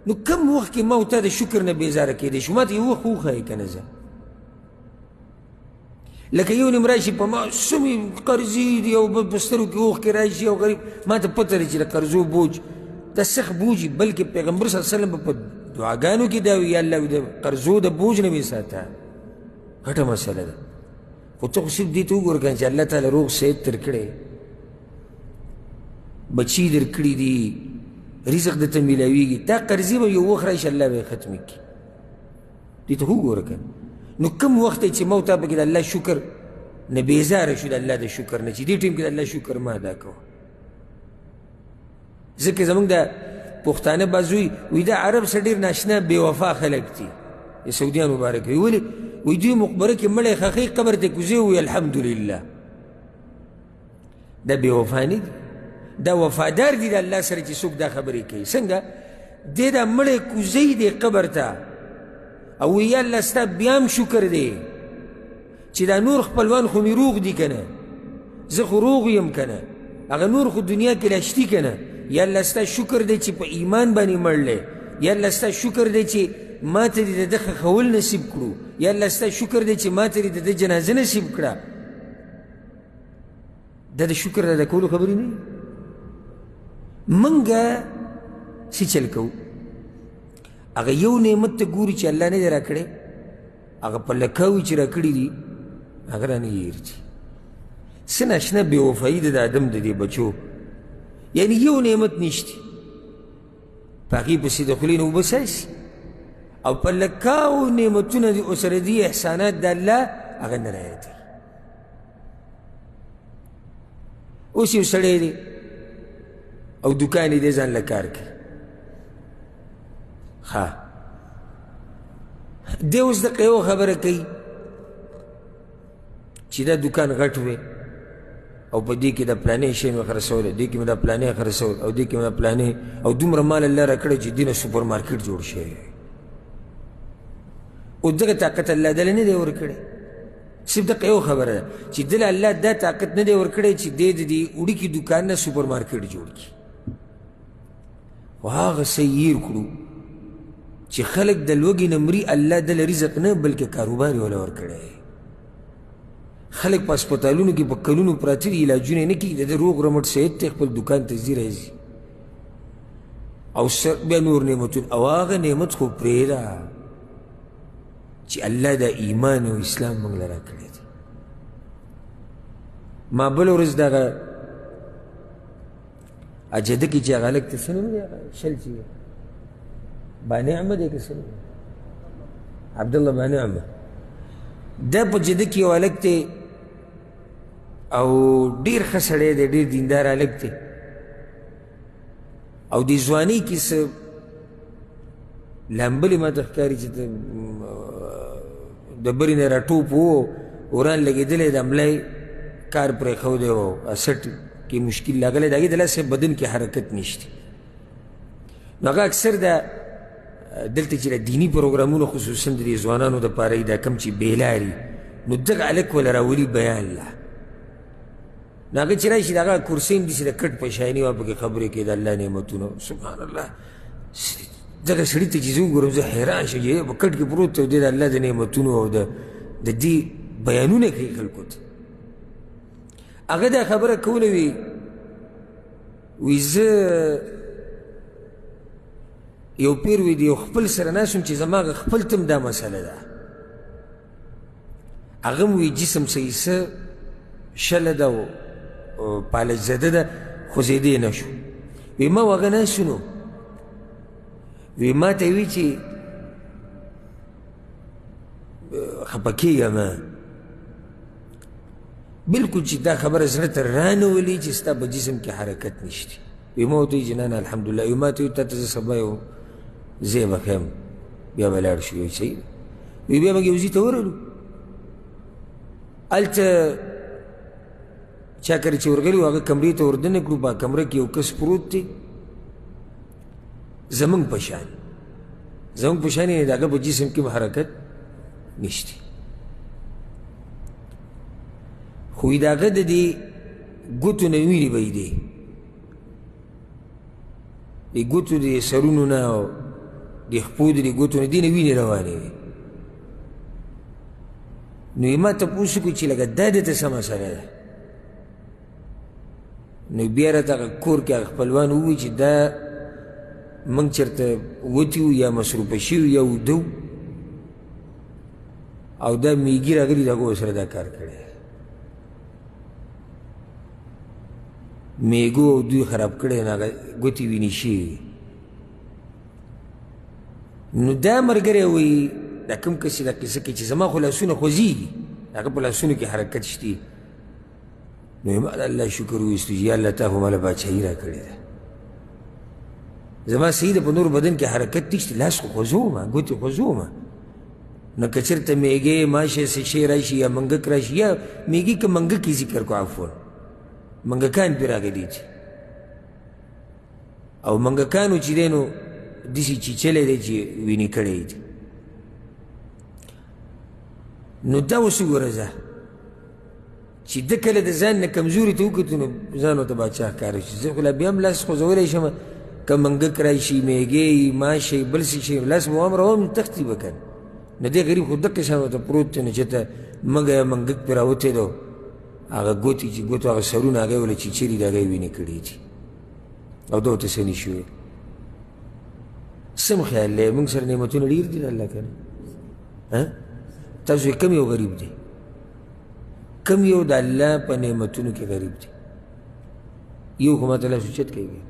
Speaker 1: نو کم وخت کې ما او تا د شکر نه بېزاره کېدی شو ما ته یو وخت وښایې که نه زه لکه یو نیم راشي په ما سمې قرضې دي او په سترګو کې اوښکې راشي او غریب ما ته پته ده چې د قرضو بوج دا سخت بوج وي بلکې پیغمبر صلی الله علیه وسلم په دعاګانو کې دا وي یا الله د قرضو د بوج نه مې ساته غټه مسله ده خو ته خو صرف دې ته وګوره که چې الله تعالی روغ صحت در کړی بچي در کړي دي رزق درته میلاویږي دا قرضې به یو وخت راشي الله به یې ختمې کړي دې ته وګوره که نو کم وخت دی چې ما او تا پکې د الله شکر نه بېزاره شو د الله د شکر نه چې دې ټیم کې د الله شکر ما ادا کوه ځکه زموږ د پښتانه بعض وي دا عرب سره ډېر ناشنا بې وفا خلک دي د سعودیان مبارک وي ولې وایي دوی مقبره کې مړی ښخوي قبر ته کوزې ووایي الحمدلله دا بې وفا نه دي دا وفادار دي د الله سره چې څوک دا خبرې کوي څنګه دی دا مړی کوزوي دی قبر ته او وی یا الله ستا بیا هم شکر دی چې دا نور خپلوان خو مې روغ دي که نه زه خو روغ یم که نه هغه نور خو دنیا کې لا شتي که نه یا الله ستا شکر دی چې په ایمان باندې مړلی یا الله ستا شکر دی چې ما ته دې د ده ښخول نصیب کړو یا الله ستا شکر دی چې ما ته دې د ده جنازه نصیب کړه دا د شکر ادا کولو خبرې نه منګه څه چل کوو هغه یو نعمت ته ګوري چې الله نه دی راکړی هغه په لکاوي چې راکړي دي هغه رانه هېرځي څه ناشنا بې وفایي ده د ادم د دې بچو یعنی یو نعمت نشته په هغې پسې د خولې نه اوبه څاڅي او په لکاو نعمتونه دي ورسره دي احسانات د الله هغه نه رایادوي اوس یو سړی دی او دوکان یې دی ځان له کار کوي ها دی اوس دقه یو خبره کوي چې دا دوکان غټ وی او په دې کې د پلانې شی مې خرڅولی دې کې مې دا پلانې خرڅول او دې کې مې دا پلانې او دومره مال الله راکړی چې دې نه سوپر مارکیټ جوړ شوی او دغه طاقت الله دله نه دی ورکړی صرف دقه یو خبره ده چې دله الله دا طاقت نه دی ورکړی چې دې د دې وړوکي دوکان نه سوپر مارکیټ جوړ کړي خو هغه څه هیر کړو چې خلک د لوږې نه مري الله دله رزق نه بلکې کاروبار یې وله ورکړی خلک په هسپتالونو کې په کلونو پراته دي علاجونه یې نه کېږي د ده روغ رمټ صحت دی خپل دوکان ته ځي راځي او بیا نور نعمتونه او هغه نعمت خو پرېږده چې الله د ایمان او اسلام موږ له راکړی دی ما بله ورځ دغه اجده کې چې هغه هلک ته څه نوم دی هغه شل چې بانعمه دی که څه نوم عبدالله بانعمه دا په جده کې یو هلک دی او ډېر ښه سړی دی ډېر دیندار هلک دی او د ځوانۍ کې څه لامبلې ما ته ښکاري چې د برې نه راټوپ و وران لګېدلی د ملی کار پرېښودی و اسټ کې مشکل راغلی د هغې دلاسې بدن کې حرکت نشته نو هغه اکثر دلته چې د دیني پروګرامونو خصوصا د دې ځوانانو دپاره یې دا کم چې بېلاري نو دغه هلک وله راولي بیان له نو هغه چې راشي د هغه کرسۍ هم داسې د کټ په شاني وه پکې خبرې کوي د الله نعمتونه سبحان الله دغه سړي ته چې زه وګورم زه حیران شم چې په کټ کې پروت دی او دی د الله د نعمتونو او د دې بیانونه کوي خلکو ته هغه دا خبره کوله وی زه یو پیر وی د یو خپل سره ناست وم چې زما هغه خپل ته هم دا مسله ده هغه هم وی جسم صحیح څه شله ده او پالش زده ده خوځېدی نه شو وی ما و هغه ناست نو وی ما ته وی چې خفه کېږه ما بلکل چې دا خبره زړه ته رانولي چې ستا په جسم کې حرکت نشته وی ما ورته وی چې نه نه الحمدلله وی ما ته وی تا ته زه سبا یو ځای به ښیم بیا به لاړ شو وی صحیح ده وی بیا موږ یو ځای ته ورغلو هلته چا کره چې ورغلي وو هغه کمرې ته وردننه کړو په کمره کې یو کس پروت دی زمونږ په شان زمونږ په شان یې د هغه په جسم کې به حرکت نشته خو د هغه د دې ګوتو نه وینې به یې دی د ګوتو د سرونو نه او د خپو د ګوتو نه دې نه وینې روانې وې. نو یې ما تپوس وکړو چې لکه دا دې ته څه مسله ده. نو بیا راته هغه کور کې هغه خپلوان ووایي چې دا موږ چېرته وتي وو یا مصروفه شوي یا وده وو او دا میږي راغلي د هغو سره دا کار کړی میږو او دوی خراب کړی نو هغه ګوتې وینې شوي. نو دا ملګری وایي دا کوم کس چې دا قصه کوي چې زما خو لاسونه خوځېږي هغه په لاسونو کې حرکت شتي. نو ما د الله شکر وویستو چې یا الله تا خو ماله باچهي را کړې ده زما صحیح ده په نور بدن کې حرکت نشته لاس خو خوځومه ګوتې خوځومه. نو که چېرته میږی ماشه څه شی راشي یا منګک راشي یا میږي که منګک یې ذکر کو عفون منګکان پرې راغلي دي او منګکانو چې دی نو داسې چیچلی دی چې وینې کړی دي. نو دا اوس وګوره زه چې ده کله د ځان نه کمزوري ته وکتو نو ځان ورته باچا ښکاره شي. زه خو لا بیا هم لاس خوځولی شم که منګک راشي میږی ماشی بل څه شي لاس به وام روم تختي به که نو دې غریب خو دقې شان ورته پروت دی نو چېرته مږی یا منګک پرې راوتی دو هغه ګوتې چې ګوتو هغه سرونه هغه یې وله چیچلي دي هغه یې وینې کړي دي او ده ورته څه نه شي ویل. څه مو خیال دی موږ سره نعمتونه ډېر دي د الله که نه تاسو یې کم یو غریب دی کم یو د الله په نعمتونو کې غریب دی یو خو ماته لاس اوچت کوي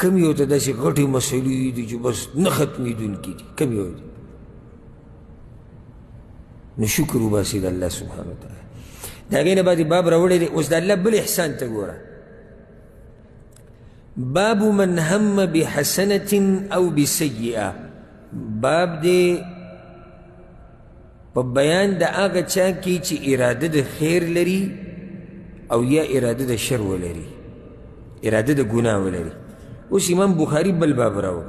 Speaker 1: کم یو ته داسې غټې مسلې دي چې بس نه ختمېدونکي دي کم یو دی. نو شکر وباسي د الله سبحانه وتعالی. د هغې نه بعد باب راوړی دی. اوس د الله بل احسان ته ګوره باب من هم بحسنة او بسیئه باب دی په بیان د هغه چا کې چې اراده د خیر لري او یا اراده د شر ولري اراده د ګناه ولري. اوس امام بخاري بل باب راوړ.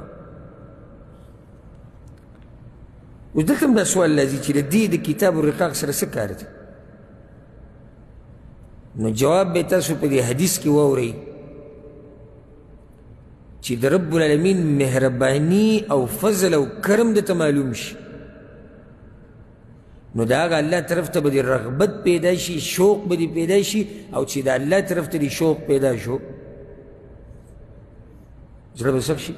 Speaker 1: اوس دلته هم دا سوال راځي چې د دې د کتاب الرقاق سره څه کار دی؟ نو جواب به تاسو په دې حدیث کې واورئ چې د رب العالمین مهرباني او فضل او کرم درته معلوم شي نو د هغه الله طرف ته به دې رغبت پیدا شي شوق به دې پیدا شي او چې د الله طرف ته دې شوق پیدا شو زړه به سخت شي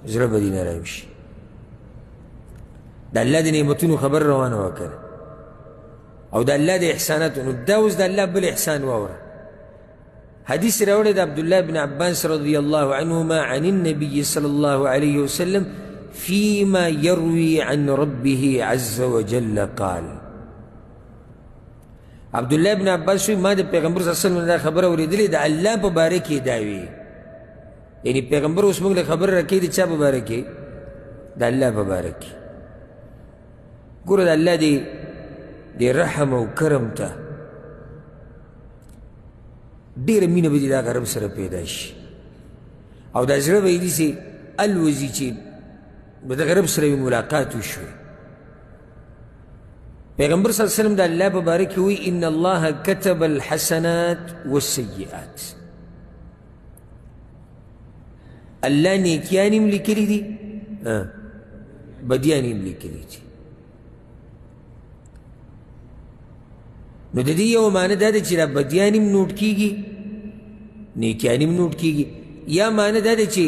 Speaker 1: زړه به دې نرم شي. د الله د نعمتونو خبر روانه وه که او د الله د احساناتو نو دا اوس د الله بل احسان واوره. حدیث راوړی د عبدالله بن عباس رضی الله عنهما عن النبي صلى الله عليه وسلم فيما يروي عن ربه عز وجل قال عبدالله بن عباس ما د پیغمبر صلی الله علیه وسلم دا خبره اورېدلې د الله په باره کې دا وي یعنی پیغمبر اوس موږ له خبر راکوي د چا په باره کې د الله په باره کې. ګوره د الله د رحم او کرم ته ډېره مینه به دې د هغه رب سره پیدا شي او دا زړه به یې داسې الوځي چې به دغه رب سره یې ملاقات وشوي. پیغمبر صلی الله علیه وسلم د الله په باره کې وایي ان الله كتب الحسنات والسیئات الله نیکیان هم لیکلي دي بدیان هم لیکلي دي. نو د دې یو معنی دا ده چې دا بدیان هم نوټ کېږي نیکیان هم نوټ کېږي یا معنی دا ده چې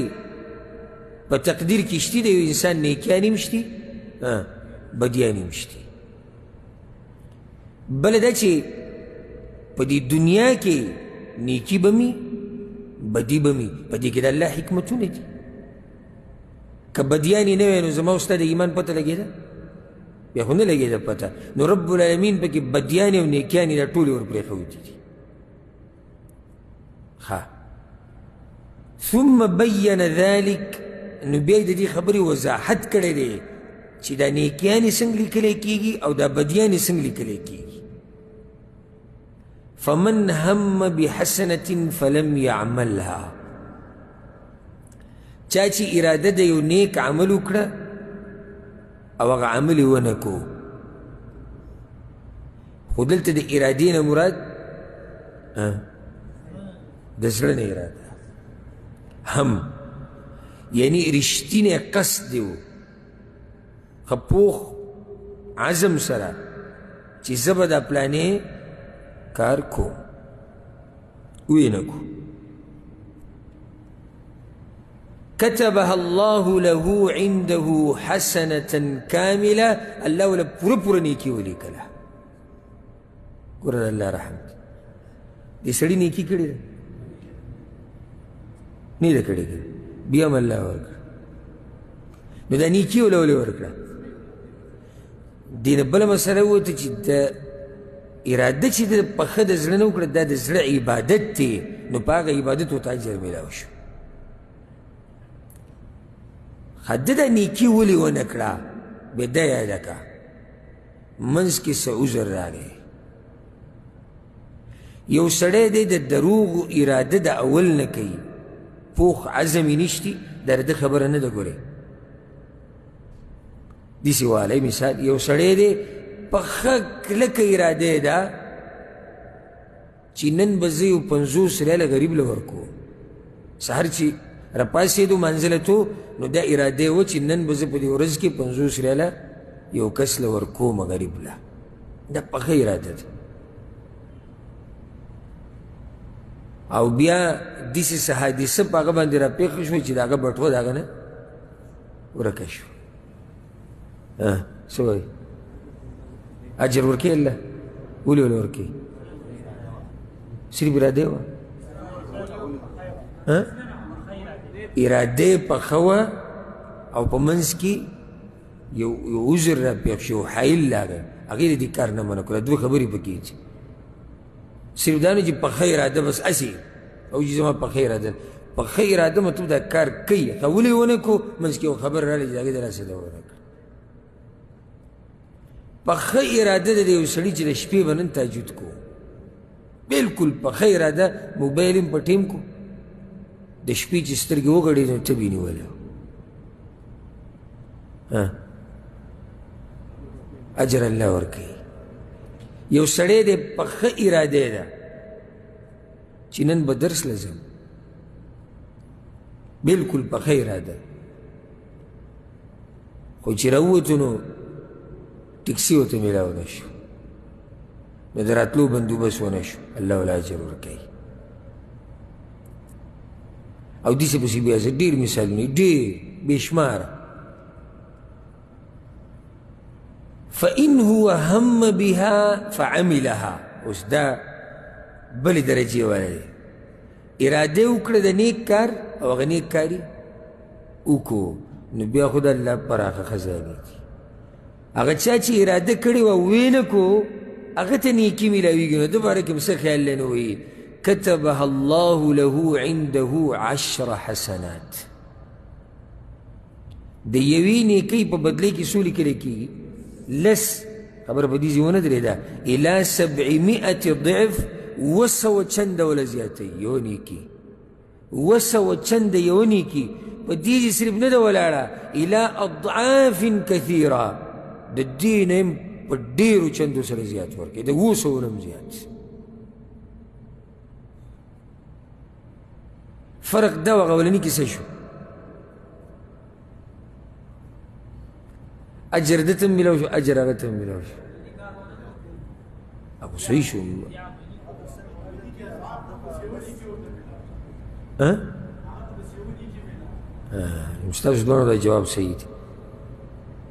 Speaker 1: په تقدیر کې شتي د یو انسان نیکیان هم شتي بدیان هم شتي. بله دا چې په دې دنیا کې نیکي به مي بدي به مي په دې کې د الله حکمتونه دي. که بدیان یې نه وی نو زما او ستا د ایمان پته لګېده بیا خو نه لګېده پته نو رب العالمین پکې بدیانې او نیکیانې دا ټولې ورپرېښودې دي. ښه ثم بین ذلک نو بیا د دې خبرې وضاحت کړی دی چې دا نیکیانې څنګه لیکلی کېږي او دا بدیانې څنګه لیکلی کېږي. فمن هم بحسنة فلم يعملها چا چې اراده د یو نیک عمل وکړه او هغه عمل یې ونه کو خو دلته د ارادې نه مراد د زړه نه اراده هم یعنی رښتینی قصد دی و ښه پوخ عزم سره چې زه به دا پلانې کار کوم ویې نه کو كتبها الله له عنده حسنة كاملة الله ولا پورا پورا نیکی ولیکله ګوره الله رحم دې سړي نیکي کړې ده نه ده کړې بیا هم الله ورکړه نو دا نیکي وله ولې ورکړه دې نه بله مسله ووته چې د اراده چې د په ښه د زړه نه وکړه دا د زړه عبادت دی نو په هغه عبادت ورته اجر میلاو شو حد دا نیکی ولی ونه کړه بیا دا یاده کړه منځ کې څه عذر راغی یو سړی دی د دروغ اراده د اول نه کوي پوخ عزم یې نشتي دا د خبره نه ده ګورې داسې والی مثال یو سړی دی په ښه کلکه اراده یې ده چې نن به زه یو 50 ریاله غریب له ورکوم سهار چې راپاڅېدو منزله تو نو دا اراده وه چې نن به زه په دې ورځ کې 50 ریاله یو کس له ورکوم غریب له دا په ښه اراده ده او بیا داسې څه حادثه په هغه باندې راپېښه شوه چې د هغه بټوه د هغه نه ورکه شو څه وایي اجر ورکوي الله ولې وله ورکوي صرف اراده وه اراده پخه وه او په منځ کې یو عذر راپېښ شو حایل راغی هغې د دې کار نه منع کړه دوه خبرې پکې چې صرف دا نه چې پخه اراده بس اسې او چې زما پخه اراده پخه اراده مطلب دا کار کوي ښه ولې ونه کړو منځ کې یو خبر راغلی چې هغې دلاسې ده ونه کړه پخه اراده د یو سړي چې د شپې به نن تهجد کو بلکل پخه اراده موبایل هم په ټیم کو د شپې چې سترګې وغړېدې نو تبې نیولی اجر الله ورکوي یو سړی دی په ښه اراده ده چې نن به درس له ځم بلکل په ښه اراده خو چې راووتو نو ټکسي ورته میلاو نه شو نو د راتلو بندوبست ونه شو الله وله اجر ورکوي او داسې پسې بیا زه ډېر مثالونه ډېر بې شماره فإن هو هم بها فعملها اوس دا بلې درجې والا دی اراده وکړه د نیک کار او هغه نیک کاري وکړو نو بیا خو د الله پراخه خزانې دي هغه چا چې اراده کړې وه ویې نه کړو هغه ته نیکي میلاویږي نو ده باره کې هم څه خیال نه وایي كتبها الله له عنده 10 حسنات د یوې نیکۍ په بدلې کې څو لیکلی کېږي لس خبره په دې ځای ونه درېده الى 700 ضعف 200 چنده وله زیاتوي یوه نیکي 200 چنده یوه نیکي په دې ځای صرف نه ده ولاړه الى اضعاف کثیره د دې نه هم په ډېرو چندو سره زیات ورکوي د 200 نه هم زیات فرق دا وغه اولني کې څه شو اجر ده ته میلاو شو اجر هغه ته میلاو شو هغه صحیح شو ستاسو دواړو دا جواب صحیح دی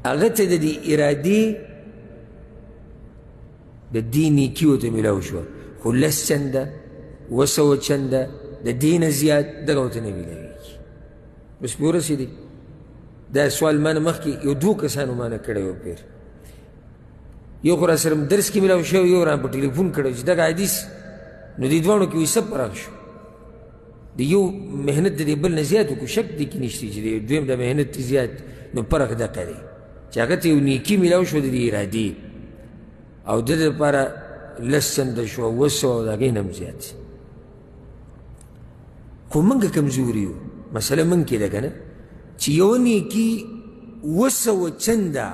Speaker 1: هغه ته د دې ارادې د دې نیکي ورته میلاو شوه خو 10 چنده 200 چنده د دې نه زیات دغه ورته نه میلاویږي اوس پې ورسېدې دا سوال ما نه مخکې یو 2 کسانو ما نه کړی و پیر یو خو را سره درس کې میلاو شوی یو را په ټلیفون کړی چې دغه حدیث نو دې دواړو کې وایي څه فرق شو د یو محنت د دې بل نه زیات وکړو شک دې کې نشته چې د دویم د محنت زیات نو فرق دغه دی چې هغه ته یو نیکي میلاو شو د دې ارادې او د دې لپاره 10 چنده شوه 200 او د هغې نه هم زیات خو موږ کمزوري یو مسله موږ کې ده که نه چې یوه نیکي 200 چنده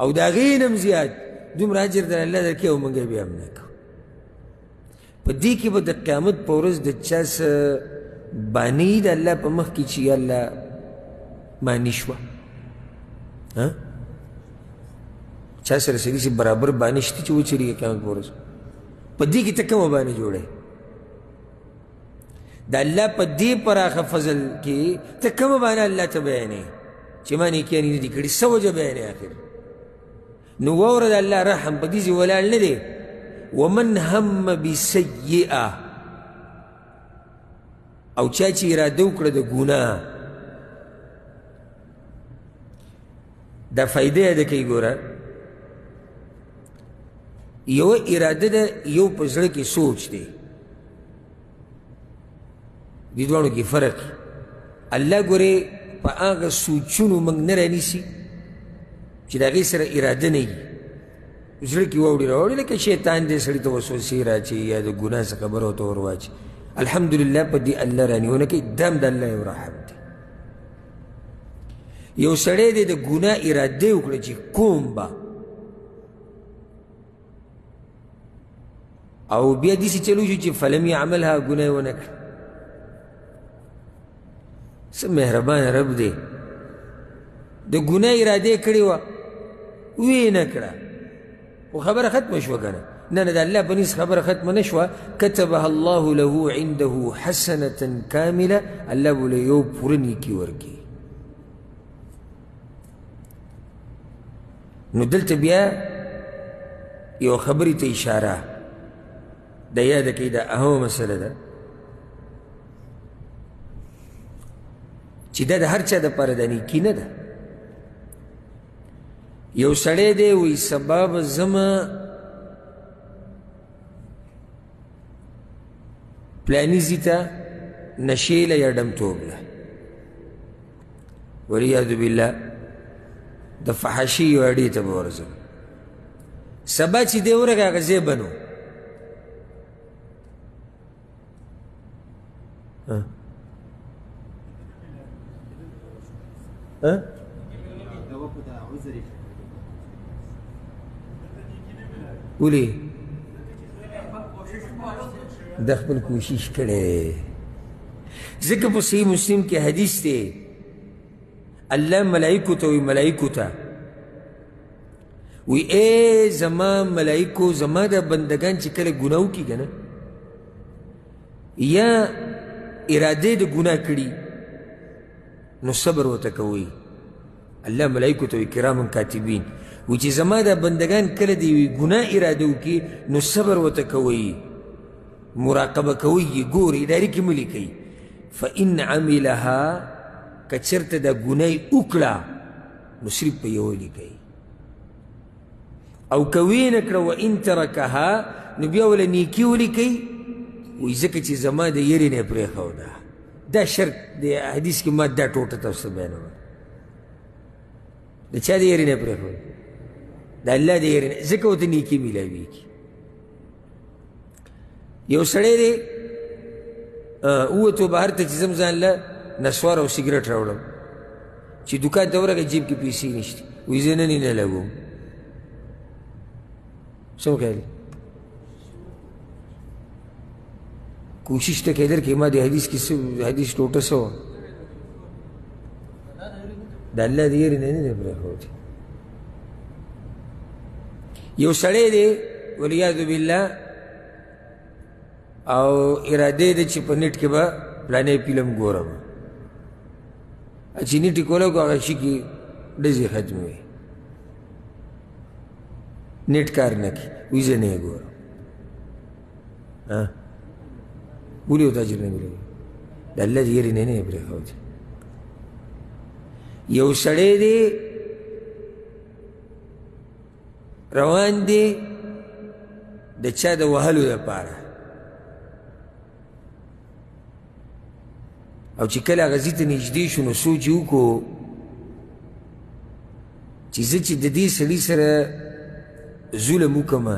Speaker 1: او د هغې نه هم زیات دومره اجر در الله درکوي او موږ یې بیا هم نه کوو په دې کې به د قیامت په ورځ د چا څه باني د الله په مخ کې چې یا الله مانی شوه چا سره سړي چې برابر باني شته چې وچرېږي قیامت په ورځ په دې کې ته کومه باني جوړی د الله په دې پراخه فضل کې ته کومه بانه الله ته بیانې چې ما نیکیانې نه دي کړي څه وجه بیانې آخر نو واوره د الله رحم په دې ځای ولاړ نه دی ومن هم بسیئه او چا چې اراده وکړه د ګناه دا فایده یاده کوي ګوره یو اراده ده یو په زړه کې سوچ دی دې دواړو کې فرق الله ګورې په هغه سوچونو موږ نه رانیسي چې د هغې سره اراده نه وي زړه کې واوړي راوړي لکه شیطان دې سړي ته وسوسې راچي یا د ګناه څه خبره ورته ور واچي الحمدلله په دې الله رانیونه کوي دا هم د الله یو رحم دی یو سړی دی د ګناه اراده وکړه چې کوم به او بیا داسې چلو شو چې فلم یعملها ګناه یې ونه کړه څه مهربان رب دی د ګناه اراده یې کړې وه ویې نه کړه خو خبره ختمه شوه که نه نه د الله په نس خبره ختمه نه شوه کتبها الله له عنده حسنة کامله الله به له یو پوره نیکي ورکړي نو دلته بیا یو خبرې ته اشاره د یاده کوي دا اهمه مسله ده چې دا د هر چا دپاره د نیکي نه ده یو سړی دی وایي سبا به زمه پلاني ځي ته نشې له یا ډمتوب له والعیاذ بالله د فحاشي یو اډې ته به ورځم سبا چې دی ورغی هغه ځای بنو ولې د خپل کوشش کړی ځکه په صحیح مسلم کې حدیث دی الله ملائکو ته وی ملائکو ته وی ای زما ملائکو زما د بندگان چې کله ګناه وکړي که نه یا اراده د ګناه کړي نو صبر ورته کوئ الله ملائکو ته وی کرام کاتبین وی چې زما د بندگان کله د یوې ګناه اراده وکړي نو صبر ورته کوئ مراقبه کوئ یې ګورئ ادارې کې مه لیکئ فإن عملها که چېرته دا ګناه یې وکړه نو صرف په یوه لیکئ او که ویې نه کړه وإن ترکها نو بیا وله نیکي ولیکئ وایي ځکه چې زما د یرې نه یې پرېښوده دا شرط د حدیث کې ما دا ټوټه تاسو ته بیانوله د چا د یرې نه یې پرېښوده د الله د یرې نه ځکه ورته نیکي میلاویږي یو سړی دی ووتو بهر ته چې ځم ځان له نسوار او سګرټ راوړم چې دوکان ته ورغی جیب کې پیسې نشته وایي زه نن یې نه لګوم څه وکړی کوشش ته کېدل کې ما د حدیث کې حدیث ټوټه څه وه د الله د یېرې نه نه دی پرېښودی یو سړی دی والعیاذ بالله او اراده ده چې په نیټ کې به پلانې فلم ګورم چې نیټ یې کولی کو هغه شي کې ډزې ختموي نیټ کار نه کوي وایي زه نه یې ګورم ولې ورته اجر نه میلوي د الله د یېرې نه نه یې پرېښودی یو سړی دی روان دی د چا د وهلو دپاره او چې کله هغه ځي ته نږدې شو نو سوچ یې وکړو چې زه چې د دې سړي سره ظلم وکړمه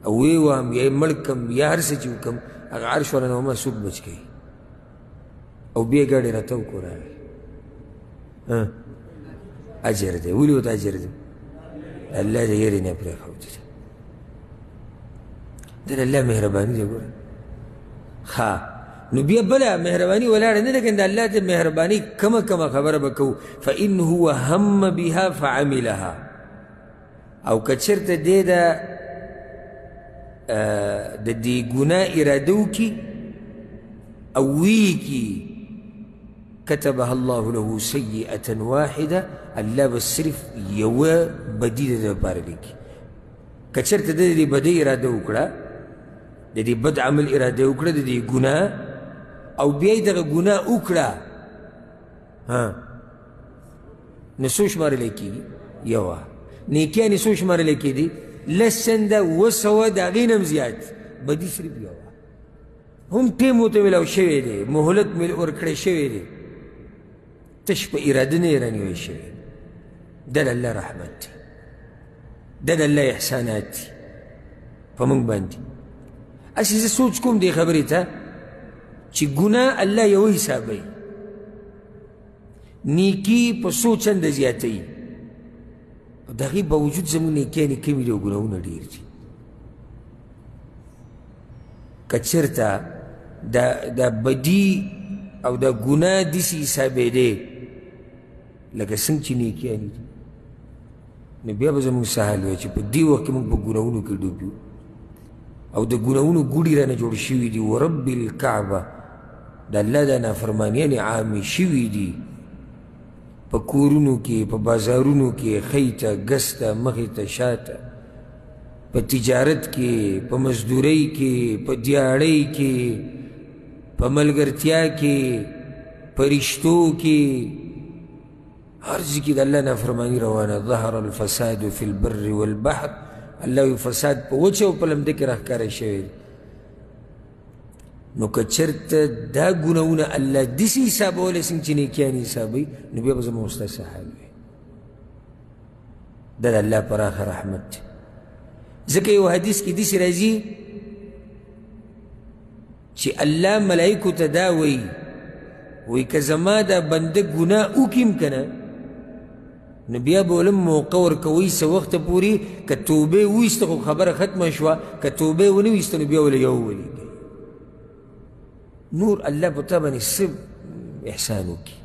Speaker 1: او ویې وهم یا یې مړ کړم یا هر څه چې وکړم هغه عرش والا نه وما څوک بچ کوي او بیا ګاډې راته وکړو راغی اجر دی ولې ورته اجر دی الله د یېرې نه پرېښودی دا د الله مهرباني دی ګوره ښه نو بیا بله مهرباني ولاړه نه ده، کنه د الله د مهرباني کمه کمه خبره به کوو. فإن هو هم بها فعملها، او که چېرته دی د دې ګناه اراده وکړي او ویې کړي، كتبها الله له سیئة واحده، الله به صرف یوه بدي د ده دپاره لیکي. که چېرته د دې بدۍ اراده وکړه، د دې بد عمل اراده وکړه، د دې ګناه، او بیا یې دغه ګناه وکړه، نو څو شمارلی کېږي؟ یوه. نیکیانې څو شمارلی کېدي؟ 100 200 د هغې نه هم زیات. بدي صرف یوه، هم ټیم ورته میلاو شوی دی، مهلت ورکړی شوی دی، تش په اراده نه یې رانیوی شوی. دا د الله رحمت دی، دا د الله احسانات دي په موږ باندې. هسې زه سوچ کوم دې خبرې ته چې ګناه الله یوه حسابوي، نیکي په څو چنده زیاتوي، د هغې باوجود زموږ نیکیانې کمې دي او ګناهونه ډېر دي. که چېرته دا بدي او دا ګناه داسې حسابېدی لکه څنګه چې نیکیانې دي، نو بیا به زموږ څه حال وی چې په دې وخت کې موږ په ګناهونو کې ډوب یو، او د ګناهونو ګوډې رانه جوړ شوي دي. ورب الکعبه، د الله دا نافرمانیانې عامې شوي دي په کورونو کې، په بازارونو کې، خۍ ته ګس ته، مخې ته شاته، په تجارت کې، په مزدورۍ کې، په دیاړۍ کې، په ملګرتیا کې، په رشتو کې، هر ځای کې د الله نافرماني روانه. ظهر الفساد فی البر والبحر، الله وی فساد په وچه او په لمده کې راښکاره شوی. نو که چېرته دا ګناهونه الله داسې حسابولی څنګه چې نیکیانې حسابوي، نو بیا به زموږ ستا څه حال وي. دا د الله پراخه رحمت دی. ځکه یو حدیث کې داسې راځي چې الله ملایکو ته دا وایي که زما دا بنده ګناه وکړي که نه، نو بیا به ولم موقع ورکوئ څه وخته پورې، که توبې وایسته خو خبره ختمه شوه، که توبې ونه وایسته نو بیا وله یو ولیږئ. نور الله په تا باندې څه احسان وکړي.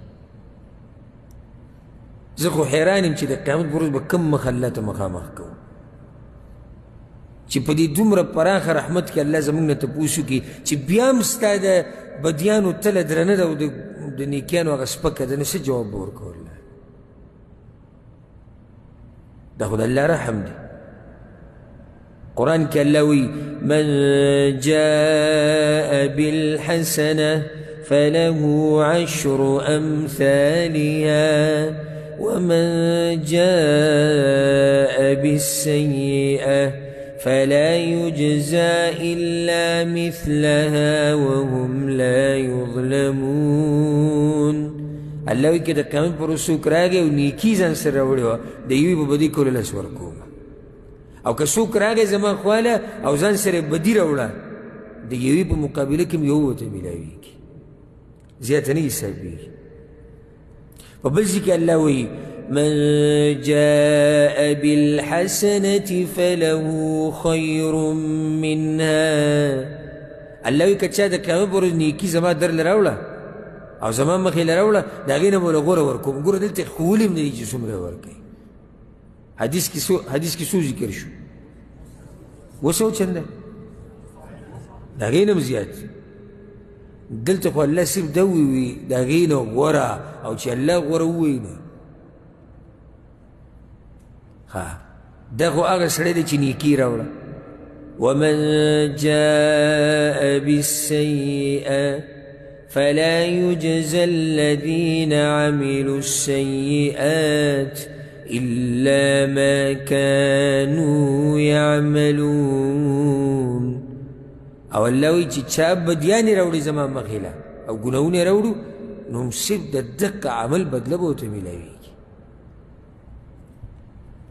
Speaker 1: زه خو حیران یم چې د قیامت په ورځ به کوم مخ الله ته مخامخ کوو، چې په دې دومره پراخه رحمت کې الله زموږ نه تپوس وکړي چې بیا هم ستا د بدیانو تله درنه ده او د نیکیانو هغه سپکه ده، نو څه جواب به ورکوو الله؟ دا خو د الله رحم دی. قرآن کې الله وی من جاء بالحسنة فله 10 أمثالها ومن جاء بالسيئة فلا يجزى إلا مثلها وهم لا يظلمون. الله وی که د قیامت پر ورځ څوک راغی او نیکي ځان سره راوړې وه، د یوې به بدي کولو لس ورکوم، او که څوک راغی زما خواله او ځان سره بدي راوړه، د یوې په مقابله کې یو ورته میلاویږي، زیاته نه حسابېږي. په بل ځای کې الله وایي من جاء بالحسنة فله خير منها. الله وایي که چا د قیامت پر ورځ نیکي زما درله راوړه او زما مخې له راوړه، د هغې نه به له غوره ورکوم. ګوره دلته ښوولي هم نه دي چې څومره ورکوي. حدیث کې څو ذکر شو؟ 200 چنده، د هغې نه هم زیات. دلته خو الله صرف دا ووي د هغې نه غوره، او چې الله غوره ووایي نو دا خو هغه سړی دی چې نیکي راوړه. ومن جاء بالسيئة فلا يجزى الذين عملوا السيئات إلا ما كانوا يعملون. او الله وی چې چا بدیانې راوړي زما مخې له او ګناهونه راوړو، نو هم صرف د دقه عمل بدله به ورته میلاویږي.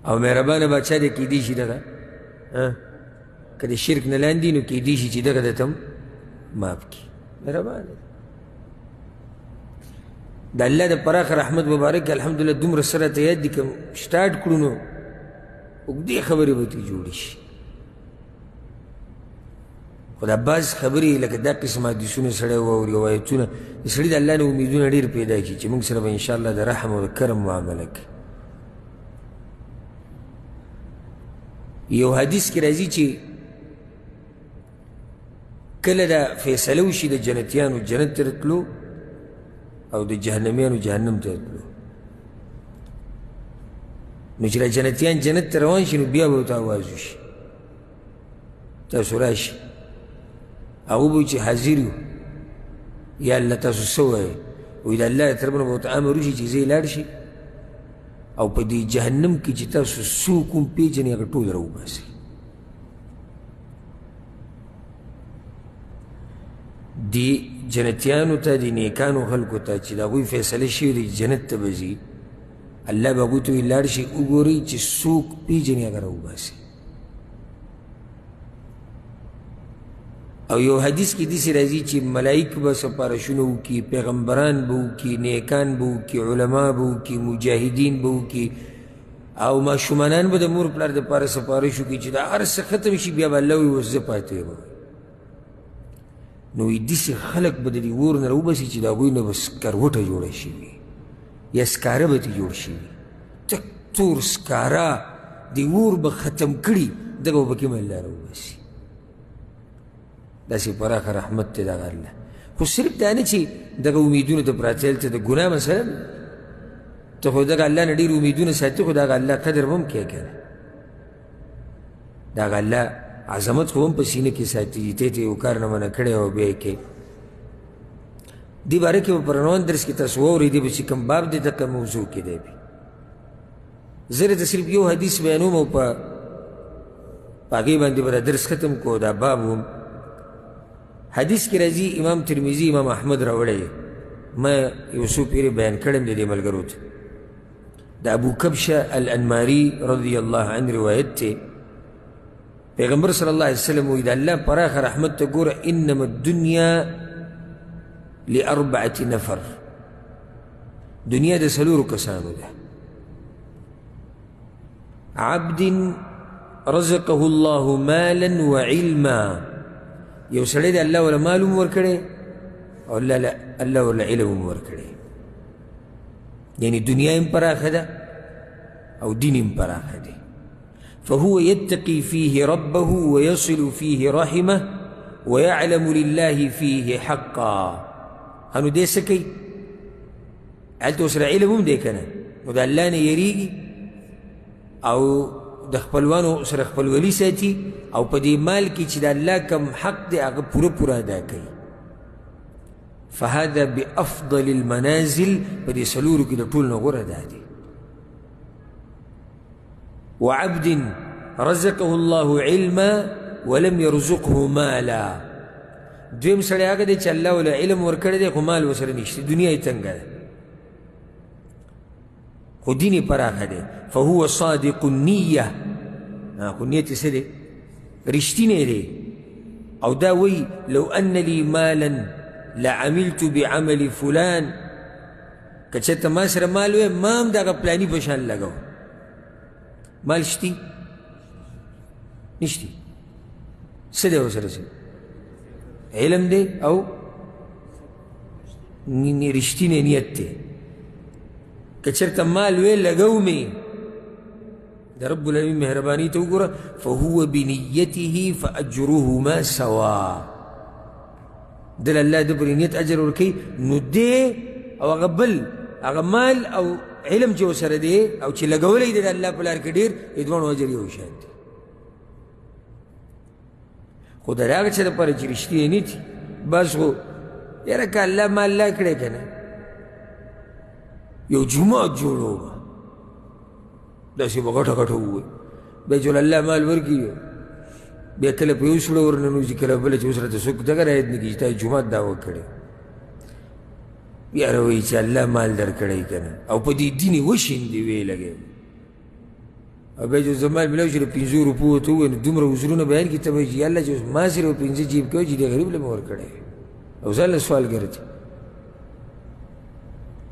Speaker 1: او مهربانه بادشاه دی کیدی شي دغه که د شرک نه لاندې نو کیدی شي چې دغه درته معاف کړي. مهربانه د الله د پراخ رحمت مبارک الحمدلله دومره سره ته یاد دي که سټارټ کړو نو اوږدې خبرې به ترې جوړې شي. خو دا بعض خبرې لکه دا قسم حدیثونه سړی واوري او آیتونه د سړي د الله نه امیدونه ډېر پیدا کړي چې موږ سره به انشاءالله د رحم او د کرم معامله کوي. یو حدیث کې راځي چې کله دا فیصله وشي د جنتیانو جنت ته تلو او د جهنمیانو جهنم ته تلو، نو چې جنتیان جنت ته روان شي نو بیا به ورته آواز وشي تاسو راشئ. هغه به وایي چې حاضر یو، یا الله تاسو څه وایئ؟ وایي د الله له طرفه نه به ورته امر وشي چې ځئ لاړ شي او په دې جهنم کې چې تاسو څوک هم پېژنئ هغه ټول راوباسئ. دې جنتیانو ته د نیکانو خلکو ته چې د هغوی فیصله شوې ده چې جنت ته به ځي، الله به هغوی ته وایي لاړ شئ وګورئ چې څوک پېژنئ هغه راوباسئ. او یو حدیث کې داسې راځي چې ملائک به سپارښونه وکړي، پیغمبران به وکړي، نیکان به وکړي، علما به وکړي، مجاهدین به وکړي، او ماشومانان به د مور پلار دپاره سپارښ وکړي چې دا هر څه ختم شي بیا به الله وایي اوس زه پاتې یم. نو وایي داسې خلک به د دې اور نه راوباسي چې د هغوی نه به سکروټه جوړه شوي یا سکاره به ترې جوړ شوي، تک تور سکاره د اور به ختم کړي، دغه به پکې الله راوباسي. داسې پراخه رحمت دی دغه الله. خو صرف دا نه چې دغه امیدونه ته پراته هلته د ګناه مسله ده، ته خو دغه الله نه ډېر امیدونه ساتي خو دغه الله قدر به هم کوې که نه، دغه الله عظمت خو هم په سینه کې ساتي چې ته یو کار نه منع کړی او بیا یې کوې. دې باره کې به په روان درس کې تاسو واورئ، دی به چې کوم باب دی دغه موضوع کې دی. زه درته صرف یو حدیث بیانوم او په هغې باندې به دا درس ختم کړو. دا باب هم حدیث کې راځي، امام ترمذي امام احمد راوړی، ما یو څو پیرې بیان کړم د دې ملګرو ته. د ابو کبشه الانماري رضی الله عنه روایت دی، پیغمبر صلی الله علیه وسلم وایي د الله پراخه رحمت ته ګوره، انما الدنیا لاربعة نفر، دنیا د څلورو کسانو ده. عبد رزقه الله مالا وعلما، یو سړی دی الله وله مال هم ورکړی او الله وله علم هم ورکړی، یعنی دنیا هم پراخه ده او دین هم پراخه دی. فهو يتقي فيه ربه ويصل فيه رحمه ويعلم لله فيه حقا. هنو دې څه کوي؟ هلته ورسره علم هم دی که نه، نو د الله نه یریږي او د خپلوانو سره خپلولي ساتي او په دې مال کې چې د الله کوم حق دی هغه پوره پوره ادا کوي. فهذا بافضل المنازل، په دې څلورو کې د ټول نه غوره دا دی. وعبد رزقه الله علما ولم يرزقه مالا، دویم سړی هغه دی چې الله وله علم ورکړی دی خو مال ورسره نشته، دنیا یې تنګه ده خو دین یې پراخه دی. فهو صادق النیه، خو نیت یې څه دی؟ رښتینی دی. او دا وایي لو ان لي مالا لعملت بعمل فلان، که چېرته ما سره مال وی ما هم دغه پلاني په شان لګو. مال شتي نشتي، څه دی ورسره؟ علم دی او رښتینی نیت دی. که چېرته مال وی لګو مې، د رب العالمین مهرباني ته وګوره، فهو بنیته فاجرهما سوا، دل الله د پرې نیت اجر ورکوي، نو دی او هغه بل هغه مال او علم چې ورسره دی او چې لګولی دی د الله په لار کې ډېر، د دواړو اجر یو شان دی. خو د هغه چا دپاره چې رښتینی نیت بس خو یاره که الله مال لا کړی که نه، یو جومات جوړو به داسې به غټه غټه ووایي، بیا چې الله مال ورکړي بیا کله په یو سوړه ورننوځي، کله بله چې اوس راته څوک دغه رعایت نه کړي چې تا جومات دعوه کړی، یاره وایي چې الله مال در کړی که نه، او په دې دین یې وشیندې ویې لګوي، او بیا چې اوس د مال میلاو شي له 500 روپو ورته ووایي نو دومره وزرونه بیان کړي، ته به چې الله چې اوس ما صرف 5 جیب کوي چې دې غریب له مې ورکړی او ځان له سوال ګرځي.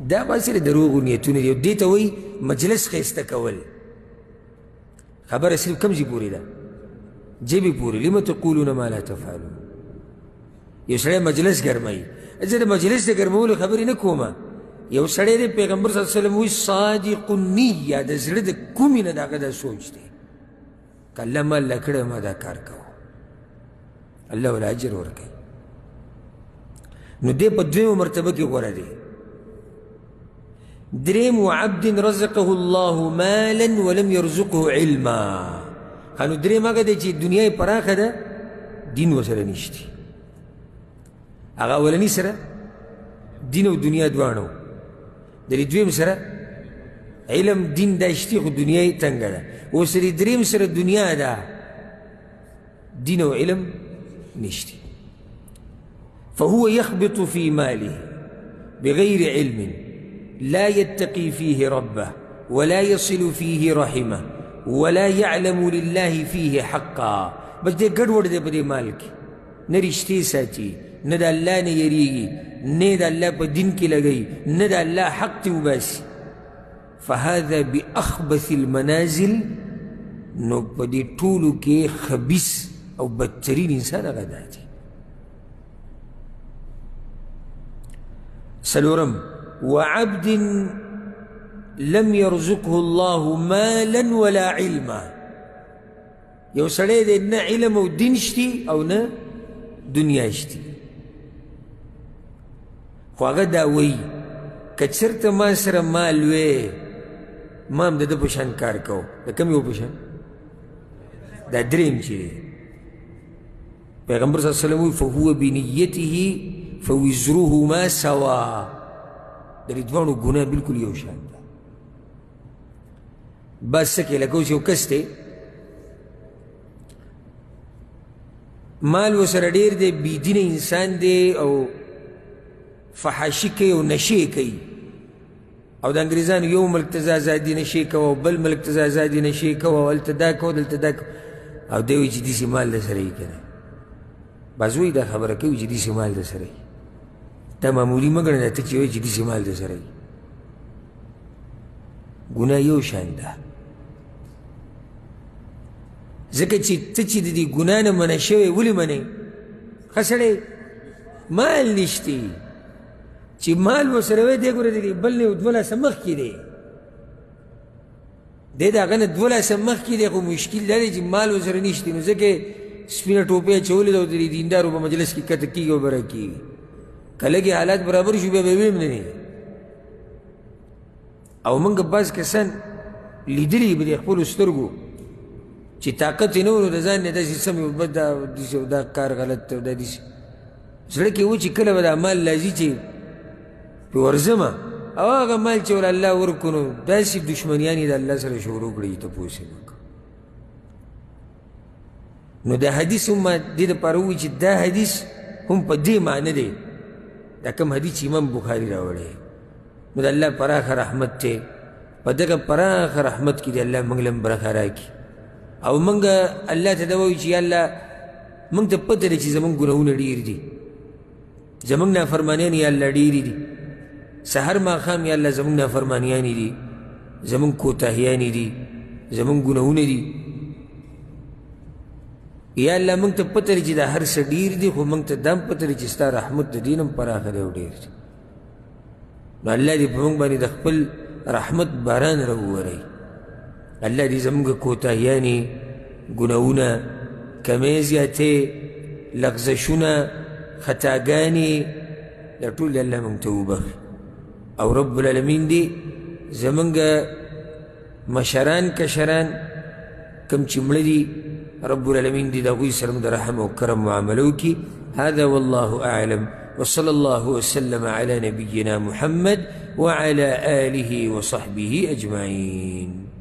Speaker 1: دا به صرف دروغو نیتونه دي. دې ته وایي مجلس ښایسته کول. خبره صرف کوم ځای پورې ده؟ جیبې پورې. لم تقولون ما لا تفعلون. یو سړی مجلس ګرموي. زه د مجلس د ګرمولو خبرې نه کومه. یو سړی دی پیغمبر صلی الله علیه وسلم وایي صادق النیه، د زړه د کومې نه د هغه دا سوچ دی که الله ما الله کړی ما دا کار کوو، الله وله اجر ورکوي. نو دی په دویمه مرتبه کې غوره دی. دریم وعبد رزقه الله مالا ولم يرزقه علما. نو دریم هغه دی چې دنیا یې پراخه ده دین ورسره نشتی. هغه اولني سره دین او دنیا دواړه، د دې دویم سره علم دین دا شتي خو دنیا یې تنګه ده. اوس د دریم سره دنیا ده دین او علم نشتی. فهو يخبط في ماله بغير علم لا يتقي فيه ربه ولا يصل فيه رحمه ولا يعلم لله فيه حقا. بس دې ګډوډ دی په دې مال کې، نه رښتې ساتي، نه د الله نه یریږي، نه د الله په دین کې لګوي، نه د الله حق ته وباسي. فهذا بأخبث المنازل. نو په دې ټولو کې خبیث او بدترین انسان هغه دا دی. سلورم وعبد لم يرزقه الله مالا ولا علما. یو سړی دی نه علم او دین شتي او نه دنیا شتي، خو هغه دا وایي که چېرته ما سره مال وی ما هم د ده په شان کار کوو. د کوم یو په شان؟ دا دریم چې دی پیغمبر صلی الله علیه وسلم وایي فهو بنیته فوزرهما سوا. د دې دواړو ګناه بلکل یو شان ده. بس څه کې لکه اوس یو کس دی مال ورسره ډېر دی، بېدینه انسان دی او فحاشي کوي او نشې کوي، او د انګریزانو یو ملک ته ځه ازادي نشې کوه او بل ملک ته ځه ازادي نشې کوه او هلته دا کوه دلته دا کوه، او دی وایي چې داسې مال در سره یي که نه. بعض وایي دا خبره کوي چې داسې مال در سره یي. دا معمولي مه ګڼه ته چې وایي چې داسې مال در سره یي. ګناه یو شان ده. ځکه چې ته چې د دې ګناه نه منع شوی ولې منې؟ ښه سړی مال نشتی چې مال ورسره وی دی ګوره د بل نه 2 لاسه مخکې دی، دی د هغه نه 2 لاسه مخکې دی، خو مشکل دا دی چې مال ورسره نشتی. نو ځکه سپینه ټوپۍ اچولې ده او د دیندارو په مجلس کې کته کېږي او بره کېږي. که لږې حالات برابر شو بیا به ویم نه دی. او موږ بعض کسان لیدلي به د خپلو سترګو چې طاقت یې نه و نو د ځان نه داسې سم دا کار غلط دی او دا داسې زړه کې و چې کله به دا مال راځي چې پې ورځمه او هغه مال چې ول الله ورکړو نو داسې دشمنیان یې د الله سره شروع کړي چې تپوس یې وکړه. نو دا حدیث هم دې دپاره ووایي چې دا حدیث هم په دې معنی دی، دا کوم حدیث چې امام بخاري راوړی. نو د الله پراخه رحمت دی، په دغه پراخه رحمت کې دی الله موږ له هم برخه راکړي. او موږ الله ته دا وایو چې یا الله موږ ته پته دی چې زموږ ګناهونه ډېر دي، زموږ نافرمانیان یا الله ډېرې دي، سحر ماښام یا الله زموږ نافرمانیانې دي، زموږ کوتاهیانې دي، زموږ ګناهونه دي. یا الله موږ ته پته دی چې دا هر څه ډېر دي، خو موږ ته دا هم پته دی چې ستا رحمت د دین هم پراخه دی او ډېر دی. نو الله دې په موږ باندې د خپل رحمت باران راووروي. الله دې زموږ کوتاهیانې، ګناهونه، کمې زیاتې، لغزشونه، خطاګانې دا ټول دې الله موږ ته وبخي. او رب العالمین دې زموږ مشران کشران کوم چې مړه دي رب العالمین دې د هغوی سره د رحم او کرم معامله وکړي. هذا والله أعلم وصلى الله وسلم على نبينا محمد وعلى آله وصحبه أجمعين.